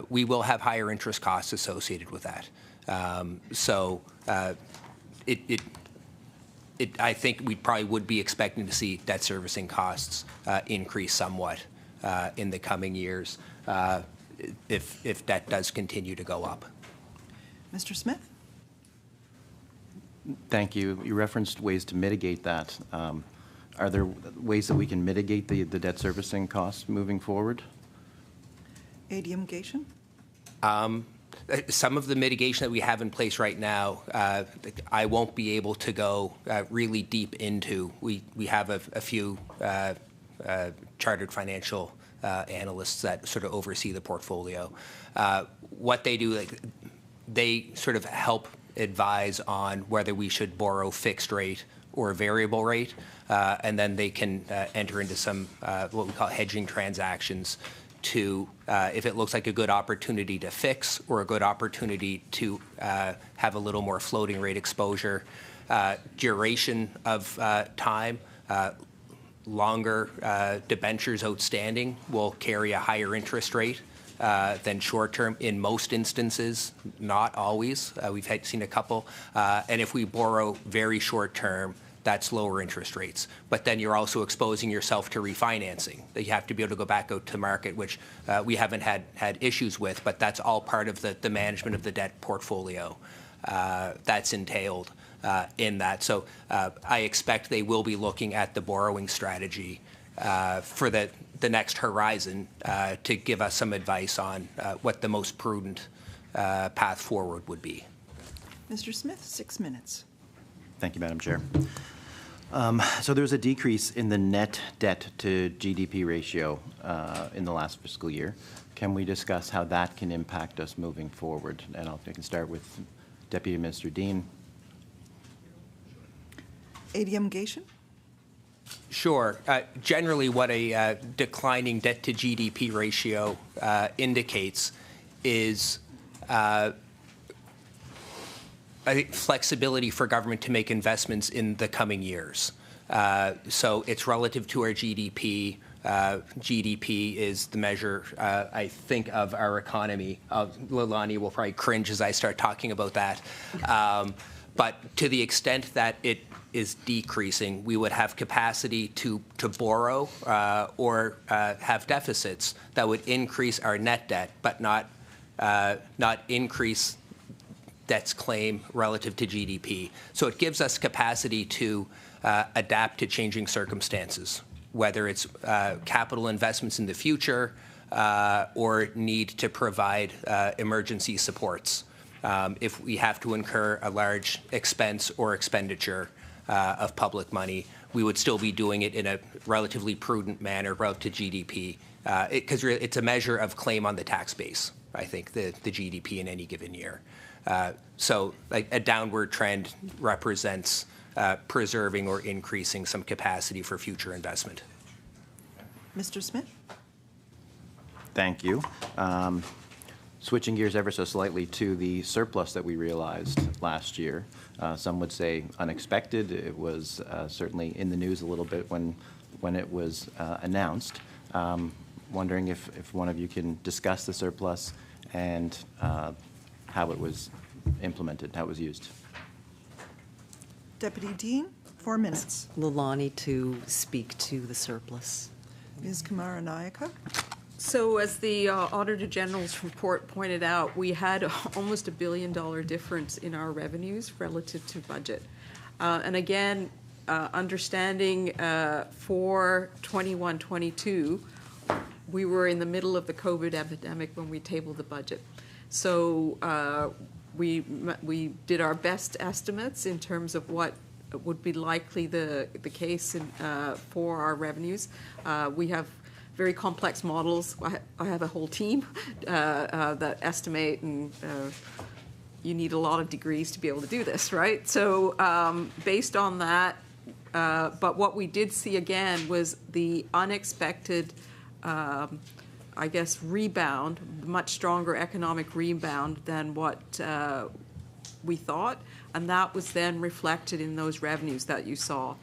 we will have higher interest costs associated with that. I think we probably would be expecting to see debt servicing costs increase somewhat in the coming years if debt does continue to go up. Mr. Smith? Thank you. You referenced ways to mitigate that. Are there ways that we can mitigate the debt servicing costs moving forward? ADM Gatien? Some of the mitigation that we have in place right now, I won't be able to go really deep into. We have a few chartered financial analysts that sort of oversee the portfolio. What they do, they sort of help advise on whether we should borrow fixed rate or variable rate, and then they can enter into some what we call hedging transactions to, if it looks like a good opportunity to fix or a good opportunity to have a little more floating rate exposure. Duration of time, longer debentures outstanding will carry a higher interest rate than short term in most instances, not always. We've seen a couple. And if we borrow very short term, that's lower interest rates. But then you're also exposing yourself to refinancing. You have to be able to go back out to market, which we haven't had issues with, but that's all part of the management of the debt portfolio that's entailed in that. So I expect they will be looking at the borrowing strategy for the next horizon to give us some advice on what the most prudent path forward would be. Mr. Smith, 6 minutes. Thank you, Madam Chair. So there's a decrease in the net debt to GDP ratio in the last fiscal year. Can we discuss how that can impact us moving forward? And I can start with Deputy Minister Dean. ADM Gatien? Sure. Generally, what a declining debt to GDP ratio indicates is I think flexibility for government to make investments in the coming years. So it's relative to our GDP. GDP is the measure, I think, of our economy. Lilani will probably cringe as I start talking about that. But to the extent that it is decreasing, we would have capacity to borrow or have deficits that would increase our net debt, but not increase debt's claim relative to GDP. So it gives us capacity to adapt to changing circumstances, whether it's capital investments in the future or need to provide emergency supports. If we have to incur a large expense or expenditure of public money, we would still be doing it in a relatively prudent manner relative to GDP, because it's a measure of claim on the tax base, I think, the GDP in any given year. So like a downward trend represents preserving or increasing some capacity for future investment. Mr. Smith? Thank you. Switching gears ever so slightly to the surplus that we realized last year. Some would say unexpected. It was certainly in the news a little bit when it was announced. Wondering if one of you can discuss the surplus and how it was implemented, how it was used. Deputy Dean, 4 minutes. Lilani to speak to the surplus. Ms. Kumaranayake? So as the Auditor General's report pointed out, we had almost $1 billion difference in our revenues relative to budget. And again, understanding for 21-22, we were in the middle of the COVID epidemic when we tabled the budget. So we did our best estimates in terms of what would be likely the case for our revenues. We have very complex models. I have a whole team that estimate, and you need a lot of degrees to be able to do this, right? So based on that, but what we did see again was the unexpected, I guess, rebound, much stronger economic rebound than what we thought, and that was then reflected in those revenues that you saw.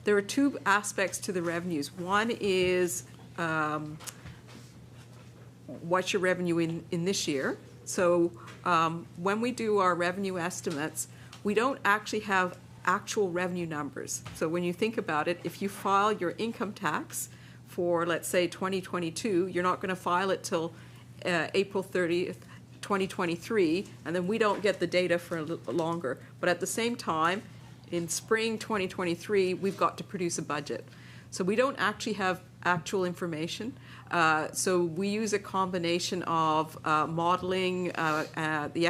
There are two aspects to the revenues. One is what's your revenue in this year? So when we do our revenue estimates, we don't actually have actual revenue numbers. So when you think about it, if you file your income tax for, let's say, 2022, you're not going to file it till April 30th, 2023, and then we don't get the data for a little longer. But at the same time, in spring 2023, we've got to produce a budget. So we don't actually have actual information. So we use a combination of modeling, the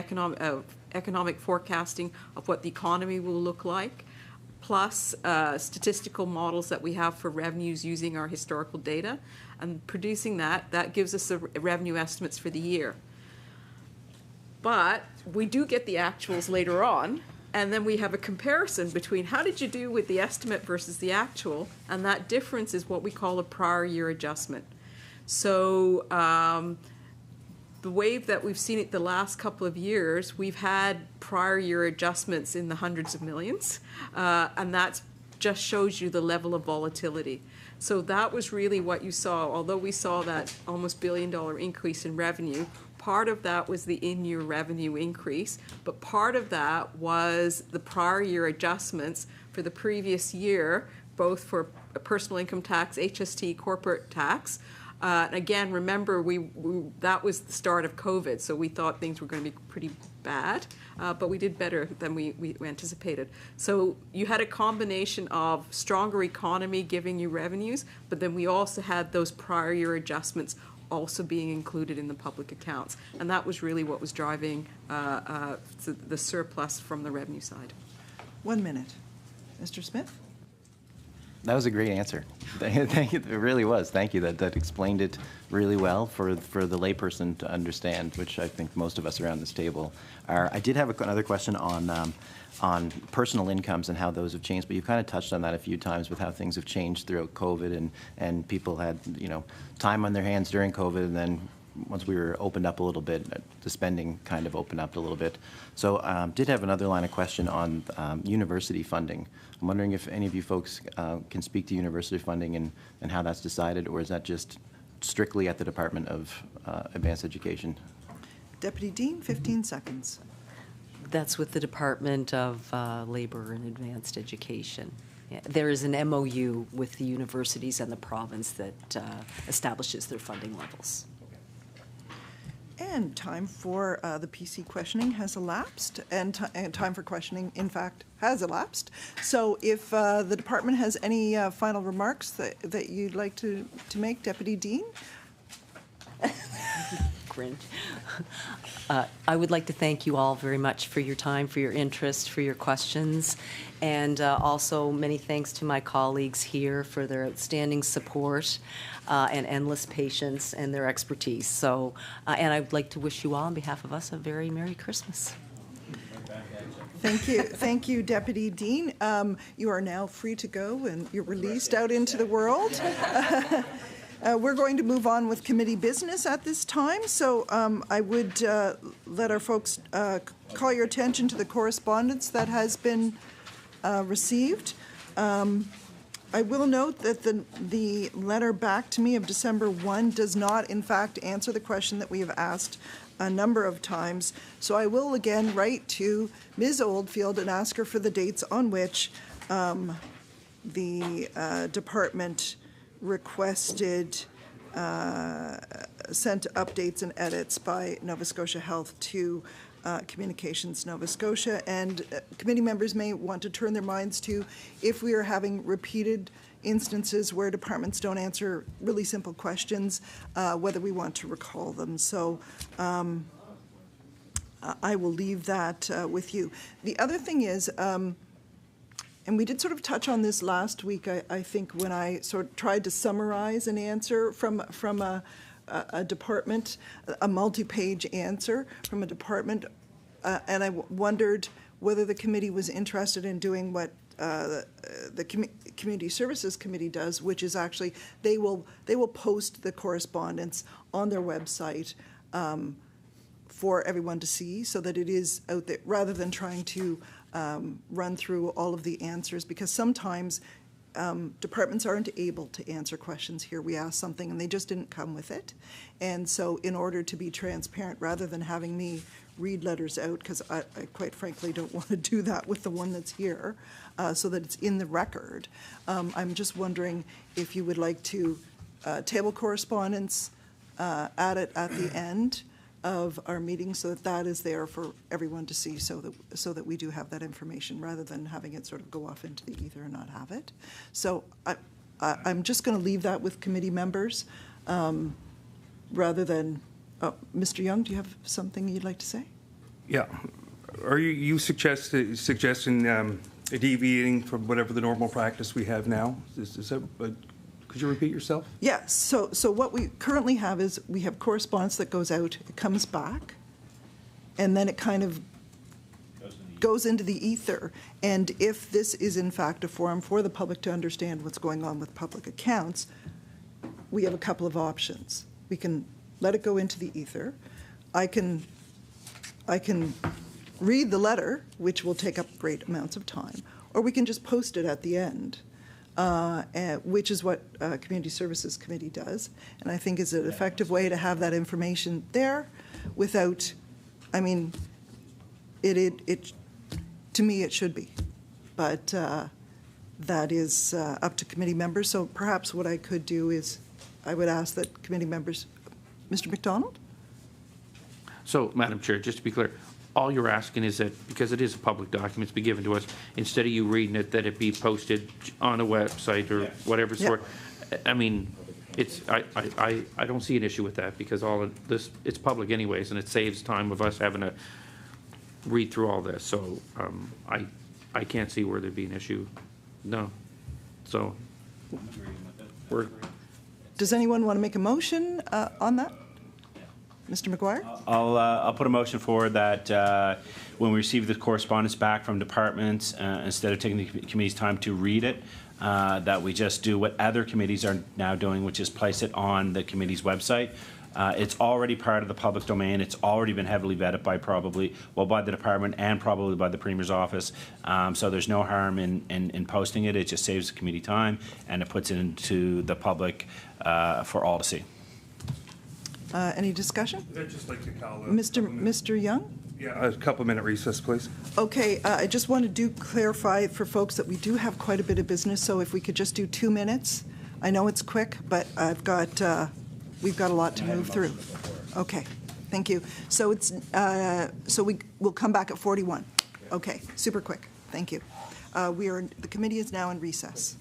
economic forecasting of what the economy will look like, plus statistical models that we have for revenues using our historical data, and producing that gives us the revenue estimates for the year. But we do get the actuals later on, and then we have a comparison between how did you do with the estimate versus the actual, and that difference is what we call a prior year adjustment. So the wave that we've seen it the last couple of years, we've had prior year adjustments in the hundreds of millions, and that just shows you the level of volatility. So that was really what you saw. Although we saw that almost $1 billion increase in revenue, part of that was the in-year revenue increase, but part of that was the prior year adjustments for the previous year, both for personal income tax, HST, corporate tax. Again, remember, that was the start of COVID, so we thought things were going to be pretty bad, but we did better than we anticipated. So you had a combination of stronger economy giving you revenues, but then we also had those prior year adjustments also being included in the public accounts. And that was really what was driving the surplus from the revenue side. 1 minute. Mr. Smith? That was a great answer. Thank you. It really was. Thank you. That explained it really well for the layperson to understand, which I think most of us around this table are. I did have another question on personal incomes and how those have changed, but you kind of touched on that a few times with how things have changed throughout COVID, and people had, time on their hands during COVID, and then once we were opened up a little bit, the spending kind of opened up a little bit. So did have another line of question on university funding. I'm wondering if any of you folks can speak to university funding and how that's decided, or is that just strictly at the Department of Advanced Education? Deputy Dean, 15 seconds. That's with the Department of Labor and Advanced Education. Yeah, there is an MOU with the universities and the province that establishes their funding levels. And time for the PC questioning has elapsed, and time for questioning, in fact, has elapsed. So if the department has any final remarks that you'd like to make, Deputy Dean? Cringe. I would like to thank you all very much for your time, for your interest, for your questions, and also many thanks to my colleagues here for their outstanding support and endless patience and their expertise. So, and I'd like to wish you all, on behalf of us, a very Merry Christmas. Thank you, Deputy Dean. You are now free to go, and you're released out into the world. We're going to move on with committee business at this time, so I would let our folks call your attention to the correspondence that has been received. I will note that the letter back to me of December 1 does not, in fact, answer the question that we have asked a number of times. So I will again write to Ms. Oldfield and ask her for the dates on which the department requested sent updates and edits by Nova Scotia Health to Communications Nova Scotia, and committee members may want to turn their minds to if we are having repeated instances where departments don't answer really simple questions, whether we want to recall them. So I will leave that with you. The other thing is, and we did sort of touch on this last week, I think, when I sort of tried to summarize an answer from a department, a multi-page answer from a department, and I wondered whether the committee was interested in doing what the Community Services Committee does, which is actually they will post the correspondence on their website for everyone to see, so that it is out there, rather than trying to run through all of the answers, because sometimes departments aren't able to answer questions here. We ask something and they just didn't come with it. And so in order to be transparent, rather than having me read letters out, because I quite frankly don't want to do that with the one that's here, so that it's in the record, I'm just wondering if you would like to table correspondence, add it at the end of our meeting, so that that is there for everyone to see, so that we do have that information, rather than having it sort of go off into the ether and not have it. So I'm just going to leave that with committee members, rather than, Mr. Young, do you have something you'd like to say? Yeah. Are you suggesting deviating from whatever the normal practice we have now? Is that? Could you repeat yourself? Yes. So what we currently have is we have correspondence that goes out, it comes back, and then it kind of goes into the ether. And if this is in fact a forum for the public to understand what's going on with public accounts, we have a couple of options. We can let it go into the ether. I can read the letter, which will take up great amounts of time, or we can just post it at the end. Which is what Community Services Committee does, and I think is an effective way to have that information there without, I mean, it to me it should be, but that is up to committee members. So perhaps what I could do is I would ask that committee members, Mr. McDonald? So, Madam Chair, just to be clear, all you're asking is that, because it is a public document, it's been given to us, instead of you reading it, that it be posted on a website or whatever sort. I mean, it's, I don't see an issue with that, because all of this, it's public anyways, and it saves time of us having to read through all this. So I can't see where there'd be an issue. No. So does anyone want to make a motion on that? Mr. McGuire? I'll put a motion forward that when we receive the correspondence back from departments, instead of taking the committee's time to read it, that we just do what other committees are now doing, which is place it on the committee's website. It's already part of the public domain. It's already been heavily vetted by by the department and probably by the Premier's office. So there's no harm in posting it. It just saves the committee time, and it puts it into the public for all to see. Any discussion? I'd just like to call Mr. Young? Yeah, a couple-minute recess, please. Okay, I just want to clarify for folks that we do have quite a bit of business, so if we could just do 2 minutes. I know it's quick, but we've got a lot to move through. Okay, thank you. So it's, so we'll come back at 41. Okay, super quick. Thank you. The committee is now in recess.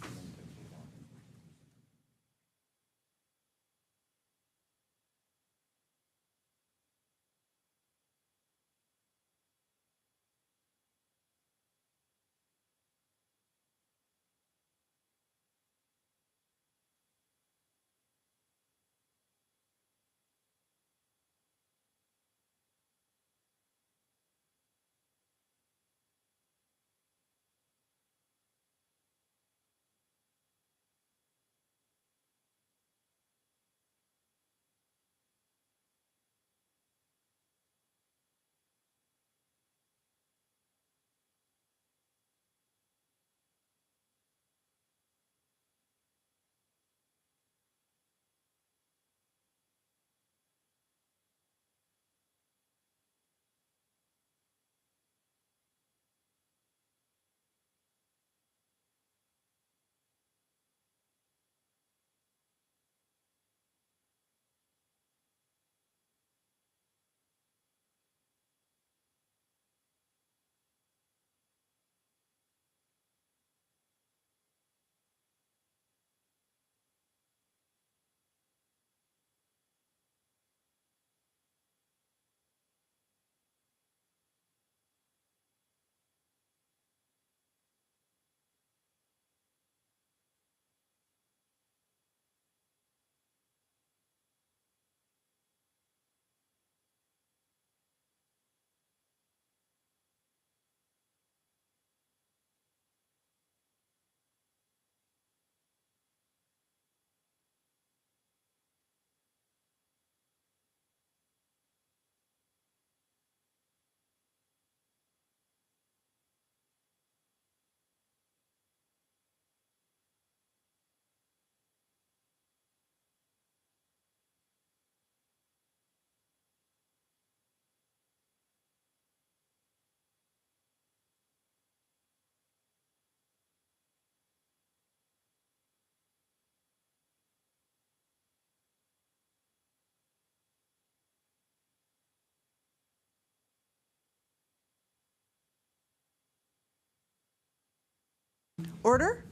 Order?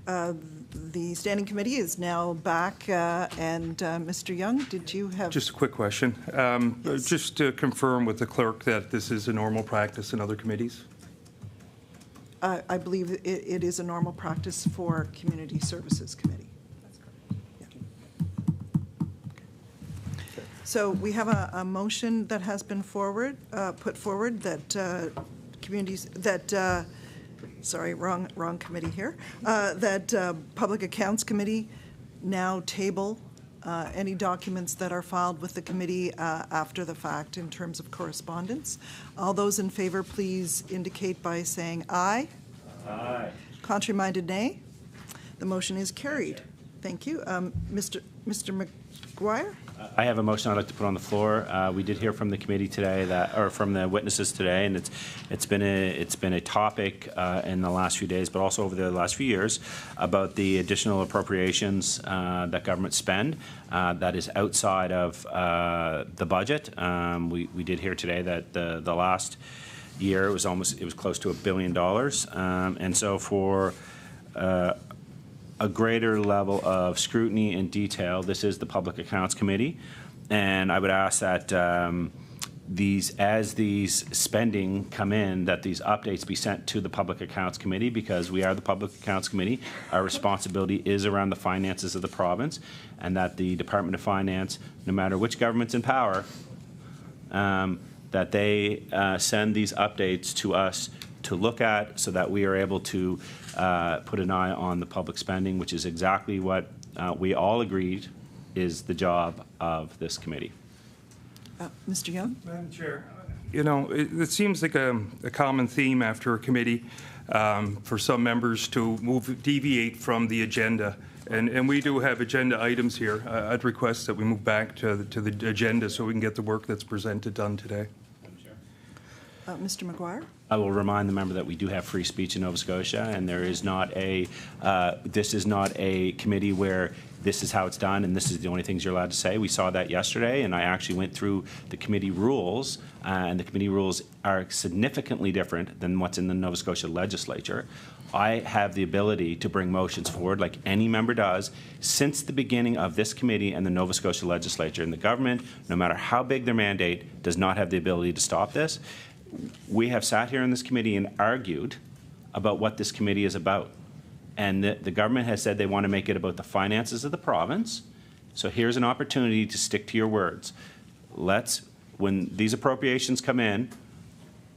The Standing Committee is now back, and Mr. Young, did you have... Just a quick question. Yes. Just to confirm with the clerk that this is a normal practice in other committees? I believe it is a normal practice for Community Services Committee. That's correct. Yeah. So we have a motion that has been put forward that communities, that, sorry, wrong committee here, that Public Accounts Committee now table any documents that are filed with the committee after the fact in terms of correspondence. All those in favor, please indicate by saying aye. Aye. Contrary-minded, nay. The motion is carried. Thank you. Mr. McGuire? I have a motion I'd like to put on the floor. We did hear from the committee today or from the witnesses today, and it's been a topic in the last few days, but also over the last few years, about the additional appropriations that government spend that is outside of the budget. We did hear today that the last year it was close to $1 billion, and so for a greater level of scrutiny and detail, this is the Public Accounts Committee, and I would ask that as these spending come in, that these updates be sent to the Public Accounts Committee, because we are the Public Accounts Committee. Our responsibility is around the finances of the province, and that the Department of Finance, no matter which government's in power, that they send these updates to us to look at, so that we are able to put an eye on the public spending, which is exactly what we all agreed is the job of this committee. Mr. Young? Madam Chair, you know, it seems like a common theme after a committee for some members to deviate from the agenda. And we do have agenda items here. I'd request that we move back to the agenda so we can get the work that's presented done today. Mr. Maguire? I will remind the member that we do have free speech in Nova Scotia, and there is not a, this is not a committee where this is how it's done and this is the only things you're allowed to say. We saw that yesterday, and I actually went through the committee rules, and the committee rules are significantly different than what's in the Nova Scotia legislature. I have the ability to bring motions forward like any member does since the beginning of this committee and the Nova Scotia legislature. And the government, no matter how big their mandate, does not have the ability to stop this. We have sat here in this committee and argued about what this committee is about. And the government has said they want to make it about the finances of the province. So here's an opportunity to stick to your words. Let's, when these appropriations come in,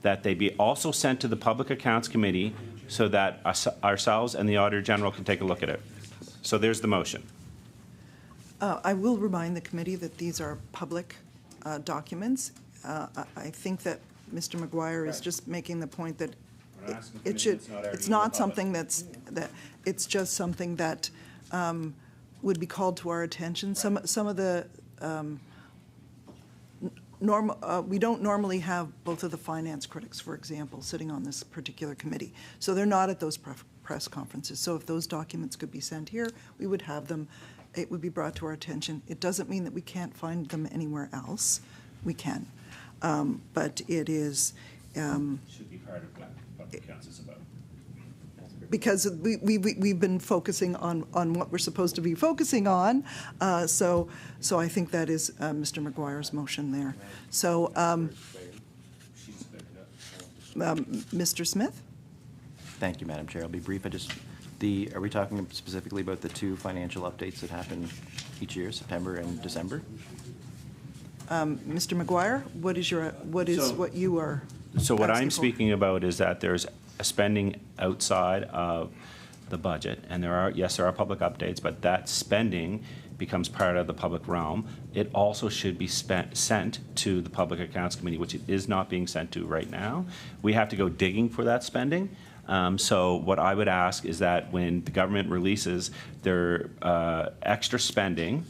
that they be also sent to the Public Accounts Committee so that ourselves and the Auditor General can take a look at it. So there's the motion. I will remind the committee that these are public documents. I think that Mr. Maguire is just making the point that it should, it's not something that's, it's just something that would be called to our attention. Some of the we don't normally have both of the finance critics, for example, sitting on this particular committee. So they're not at those press conferences. So if those documents could be sent here, we would have them. It would be brought to our attention. It doesn't mean that we can't find them anywhere else. We can. But it is... should be part of what Public Accounts is about. Because we've been focusing on what we're supposed to be focusing on. So I think that is Mr. Maguire's motion there. So, Mr. Smith? Thank you, Madam Chair. I'll be brief. Are we talking specifically about the two financial updates that happen each year, September and December? Mr. Maguire, what you are? So what I'm speaking about is that there's a spending outside of the budget, and there are public updates, but that spending becomes part of the public realm. It also should be sent to the Public Accounts Committee, which it is not being sent to right now. We have to go digging for that spending. So what I would ask is that when the government releases their extra spending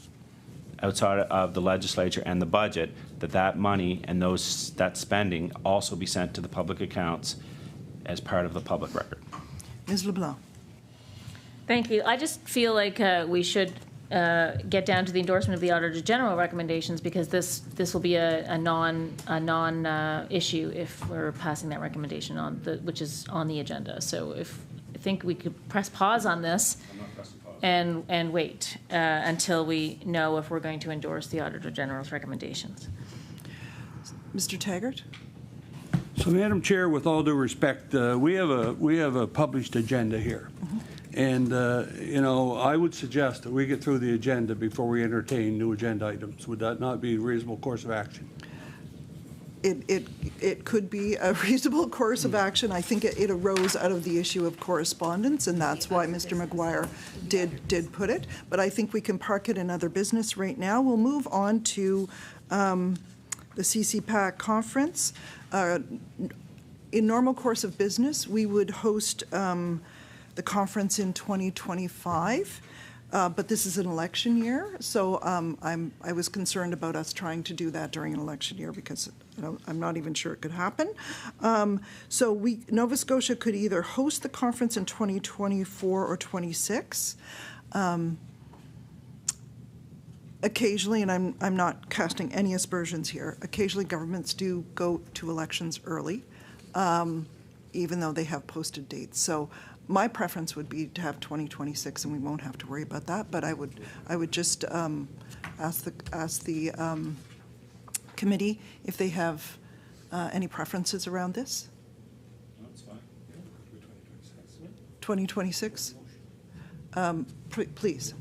outside of the legislature and the budget, that money and that spending also be sent to the public accounts as part of the public record. Ms. LeBlanc. Thank you. I just feel like we should get down to the endorsement of the Auditor General recommendations, because this will be a non issue if we're passing that recommendation on which is on the agenda. So I think we could press pause on this and wait until we know if we're going to endorse the Auditor General's recommendations. Mr. Taggart? So, Madam Chair, with all due respect, we have a published agenda here. And, I would suggest that we get through the agenda before we entertain new agenda items. Would that not be a reasonable course of action? It could be a reasonable course of action. I think it arose out of the issue of correspondence, and that's why Mr. Maguire did put it. But I think we can park it in other business right now. We'll move on to the CCPAC conference. In normal course of business, we would host the conference in 2025, but this is an election year, so I was concerned about us trying to do that during an election year, because I'm not even sure it could happen. So Nova Scotia could either host the conference in 2024 or 26. Occasionally, and I'm not casting any aspersions here, occasionally governments do go to elections early, even though they have posted dates. So my preference would be to have 2026, and we won't have to worry about that. But I would just ask the committee if they have any preferences around this. No, it's fine. 2026. Please.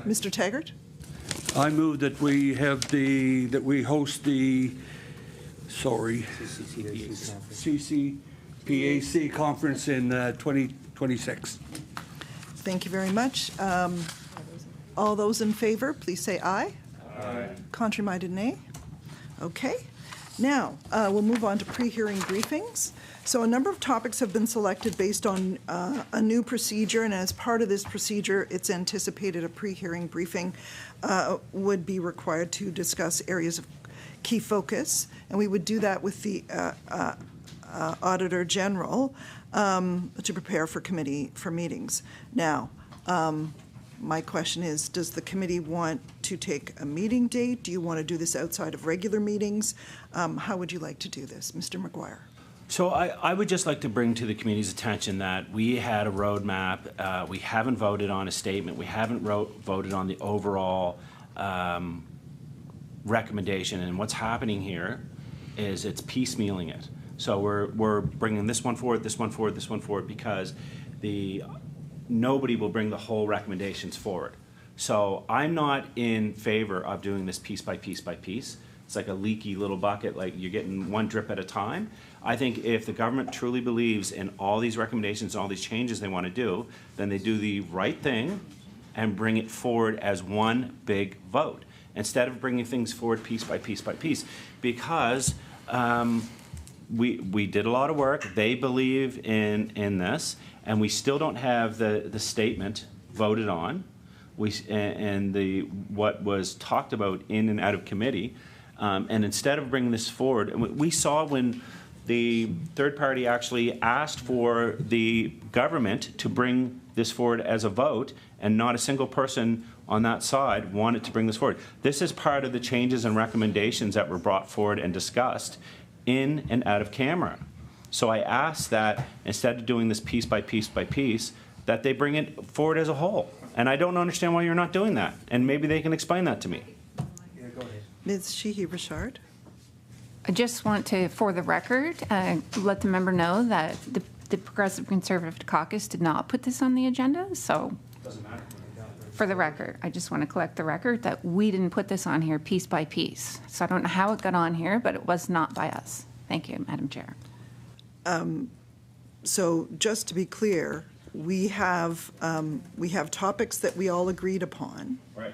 Mr. Taggart? I move that we host the CCPAC conference in 2026. Thank you very much. All those in favor, please say aye. Aye. Contrary-minded, nay. Okay. Now, we'll move on to pre-hearing briefings. So a number of topics have been selected based on a new procedure, and as part of this procedure, it's anticipated a pre-hearing briefing would be required to discuss areas of key focus, and we would do that with the Auditor General to prepare for committee for meetings. Now, my question is, does the committee want to take a meeting date? Do you want to do this outside of regular meetings? How would you like to do this, Mr. McGuire? So I would just like to bring to the committee's attention that we had a roadmap. We haven't voted on a statement. We haven't voted on the overall recommendation. And what's happening here is it's piecemealing it. So we're bringing this one forward, this one forward, this one forward, because nobody will bring the whole recommendations forward. So I'm not in favor of doing this piece by piece by piece. It's like a leaky little bucket, like you're getting one drip at a time. I think if the government truly believes in all these recommendations and all these changes they want to do, then they do the right thing and bring it forward as one big vote, instead of bringing things forward piece by piece by piece. Because we did a lot of work. They believe in this, and we still don't have the statement voted on. What was talked about in and out of committee. And instead of bringing this forward, we saw when the third party actually asked for the government to bring this forward as a vote, and not a single person on that side wanted to bring this forward. This is part of the changes and recommendations that were brought forward and discussed in and out of camera. So I asked that instead of doing this piece by piece by piece, that they bring it forward as a whole. And I don't understand why you're not doing that. And maybe they can explain that to me. Ms. Sheehy-Richard? I just want to, for the record, let the member know that the Progressive Conservative Caucus did not put this on the agenda, so for the record, I just want to collect the record that we didn't put this on here piece by piece. So I don't know how it got on here, but it was not by us. Thank you, Madam Chair. So just to be clear, we have topics that we all agreed upon. Right.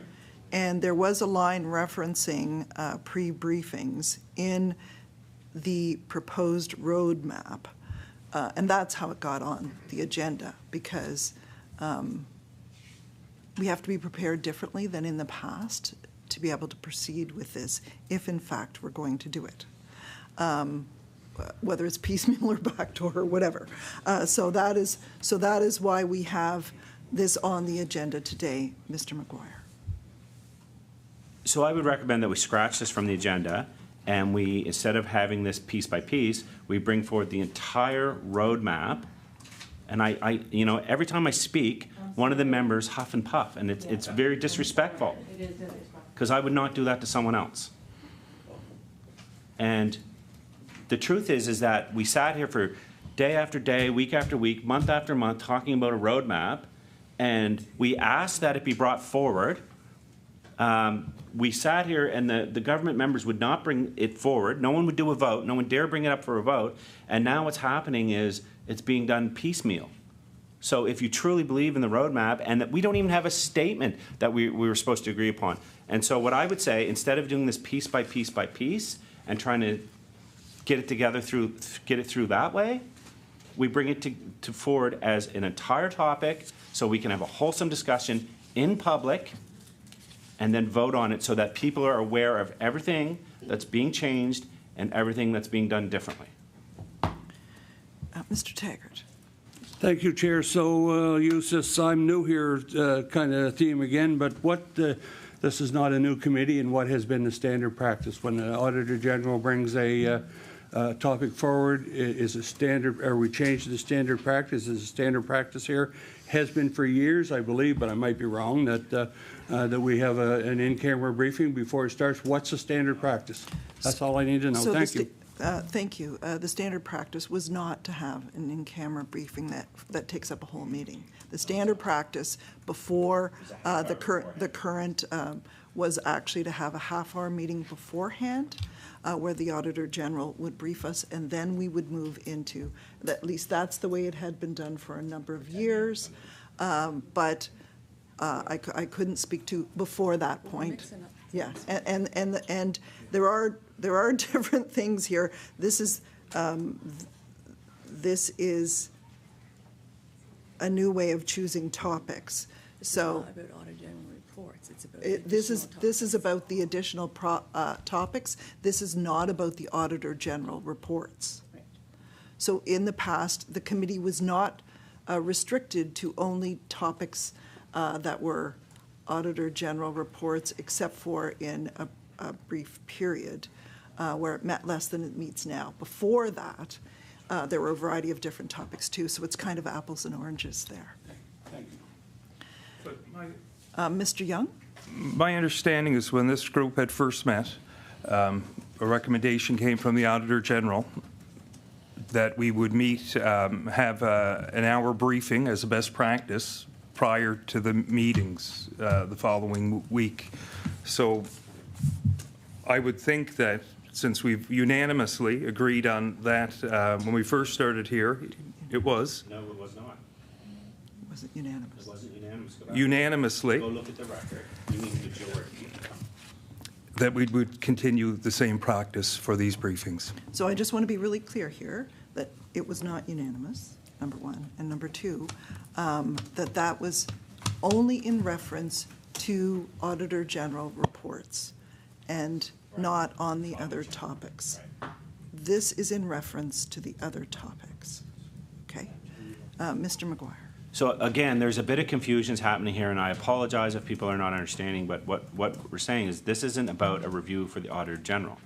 And there was a line referencing pre-briefings in the proposed roadmap. And that's how it got on the agenda, because we have to be prepared differently than in the past to be able to proceed with this, if in fact we're going to do it. Whether it's piecemeal or backdoor or whatever. So that is why we have this on the agenda today, Mr. McGuire. So I would recommend that we scratch this from the agenda, and we, instead of having this piece by piece, we bring forward the entire roadmap. And I you know, every time I speak, one of the members huff and puff, and it's very disrespectful. Because I would not do that to someone else. And the truth is that we sat here for day after day, week after week, month after month, talking about a roadmap, and we asked that it be brought forward. We sat here, and the government members would not bring it forward. No one would do a vote. No one dare bring it up for a vote. And now what's happening is it's being done piecemeal. So if you truly believe in the roadmap, and that we don't even have a statement that we were supposed to agree upon. And so what I would say, instead of doing this piece by piece by piece and trying to get it together get it through that way, we bring it to forward as an entire topic so we can have a wholesome discussion in public, and then vote on it so that people are aware of everything that's being changed and everything that's being done differently. Mr. Taggart. Thank you, Chair. So use this "I'm new here" kind of theme again, but this is not a new committee, and what has been the standard practice when the Auditor General brings a topic forward? Is a standard, or we change the standard practice? Is a standard practice here has been for years, I believe, but I might be wrong, that we have an in-camera briefing before it starts. What's the standard practice? That's all I need to know. So thank you. Thank you. The standard practice was not to have an in-camera briefing that takes up a whole meeting. The standard practice before the current was actually to have a half-hour meeting beforehand, where the Auditor General would brief us, and then we would move into, at least that's the way it had been done for a number of years, but I couldn't speak to before that point. Yeah, and there are different things here. This is a new way of choosing topics. So reports. It's about This is about the additional topics. This is not about the Auditor General reports. Right. So in the past, the committee was not restricted to only topics that were Auditor General reports, except for in a brief period where it met less than it meets now. Before that, there were a variety of different topics too, so it's kind of apples and oranges there. Thank you. Mr. Young? My understanding is when this group had first met, a recommendation came from the Auditor General that we would meet, have an hour briefing as a best practice prior to the meetings the following week. So I would think that since we've unanimously agreed on that when we first started here, it was. No, it was not. Was it unanimous? It wasn't unanimous. Unanimously. Go look at the record. You mean majority. That we would continue the same practice for these briefings. So I just want to be really clear here that it was not unanimous, number one, and number two, that was only in reference to Auditor General reports and not on the other topics. This is in reference to the other topics. Okay. Mr. McGuire. So again, there's a bit of confusion happening here, and I apologize if people are not understanding, but what we're saying is this isn't about a review for the Auditor General.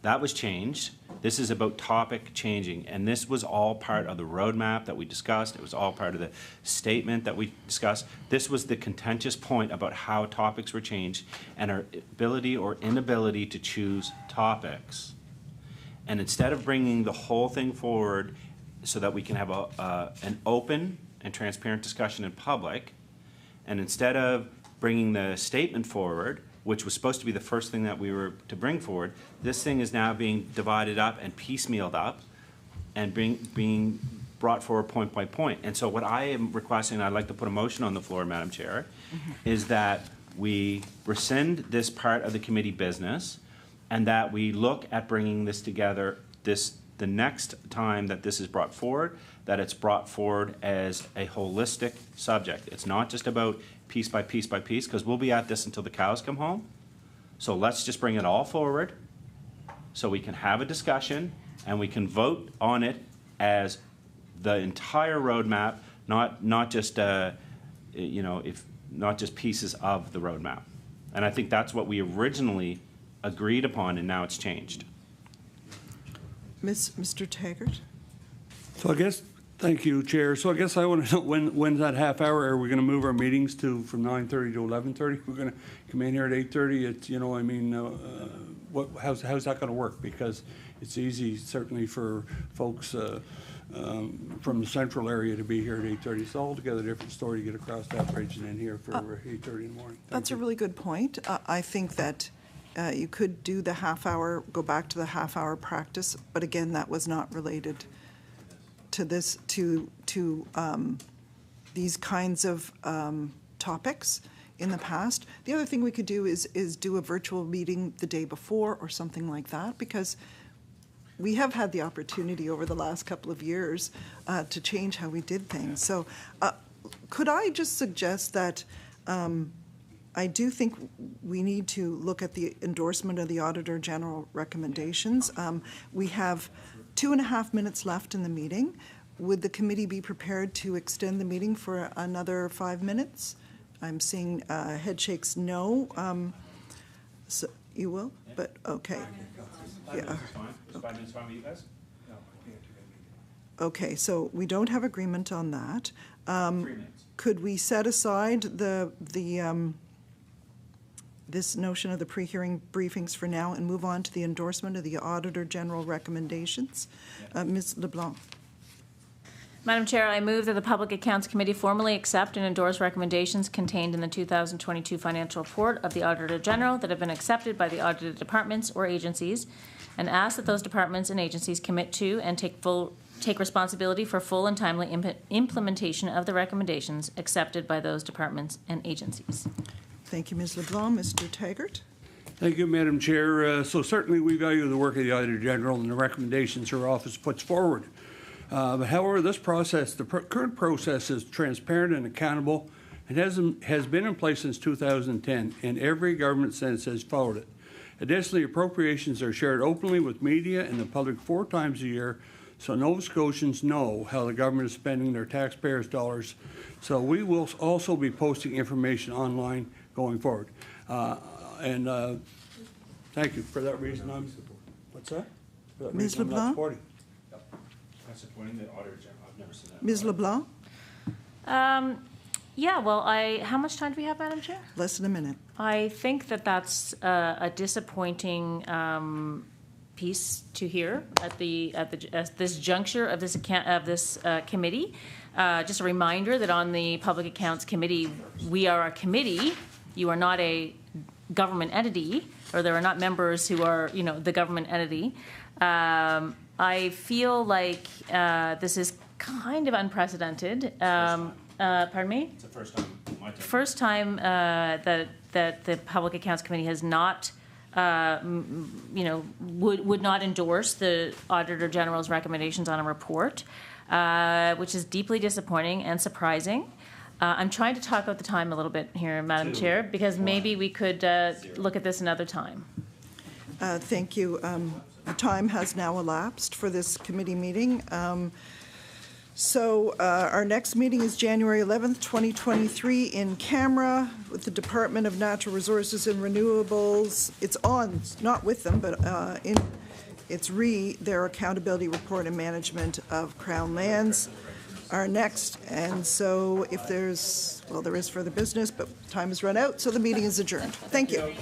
That was changed. This is about topic changing, and this was all part of the roadmap that we discussed. It was all part of the statement that we discussed. This was the contentious point about how topics were changed and our ability or inability to choose topics. And instead of bringing the whole thing forward so that we can have an open and transparent discussion in public, and instead of bringing the statement forward, which was supposed to be the first thing that we were to bring forward, this thing is now being divided up and piecemealed up and being brought forward point by point. And so what I am requesting, and I'd like to put a motion on the floor, Madam Chair, is that we rescind this part of the committee business and that we look at bringing this together the next time that this is brought forward, that it's brought forward as a holistic subject. It's not just about piece by piece by piece, because we'll be at this until the cows come home. So let's just bring it all forward so we can have a discussion and we can vote on it as the entire roadmap, not just not just pieces of the roadmap. And I think that's what we originally agreed upon, and now it's changed. Mr. Taggart? So I guess, thank you, Chair. So I guess I want to know when's that half hour? Are we going to move our meetings from 9:30 to 11:30? We're going to come in here at 8:30. It's, how's that going to work? Because it's easy, certainly, for folks from the central area to be here at 8:30. It's altogether different story to get across that bridge and in here for 8:30 in the morning. That's a really good point. I think that you could do the half hour, go back to the half hour practice, but again, that was not related to this, to these kinds of topics in the past. The other thing we could do is do a virtual meeting the day before or something like that, because we have had the opportunity over the last couple of years to change how we did things. So could I just suggest that I do think we need to look at the endorsement of the Auditor General recommendations. We have 2.5 minutes left in the meeting. Would the committee be prepared to extend the meeting for another 5 minutes? I'm seeing head shakes no. So you will? But okay. Yeah. 5 minutes fine with you guys? Okay, so we don't have agreement on that. 3 minutes. Could we set aside this notion of the pre-hearing briefings for now and move on to the endorsement of the Auditor General recommendations? Ms. LeBlanc. Madam Chair, I move that the Public Accounts Committee formally accept and endorse recommendations contained in the 2022 financial report of the Auditor General that have been accepted by the audited departments or agencies, and ask that those departments and agencies commit to and take responsibility for full and timely implementation of the recommendations accepted by those departments and agencies. Thank you, Ms. LeBlanc. Mr. Taggart. Thank you, Madam Chair. So certainly we value the work of the Auditor General and the recommendations her office puts forward. But however, this process, the current process is transparent and accountable It has been in place since 2010, and every government since has followed it. Additionally, appropriations are shared openly with media and the public 4 times a year, so Nova Scotians know how the government is spending their taxpayers' dollars. So we will also be posting information online going forward. Thank you. For that reason, what's that? For that Ms. reason, I'm not LeBlanc? supporting. I'm supporting the Auditor General. I've never seen that. Ms. LeBlanc? Yeah, well, how much time do we have, Madam Chair? Less than a minute. I think that that's a disappointing piece to hear at this juncture of this committee. Just a reminder that on the Public Accounts Committee, we are a committee. You are not a government entity, or there are not members who are, the government entity. I feel like this is kind of unprecedented. Pardon me? It's the first time. First time that the Public Accounts Committee has not, would not endorse the Auditor General's recommendations on a report, which is deeply disappointing and surprising. I'm trying to talk about the time a little bit here, Madam Chair, because maybe we could look at this another time. Thank you. The time has now elapsed for this committee meeting. So our next meeting is January 11th, 2023 in camera with the Department of Natural Resources and Renewables. It's on, not with them, but it's their accountability report and management of Crown lands are next. And so if there is further business, but time has run out, so the meeting is adjourned. Thank you.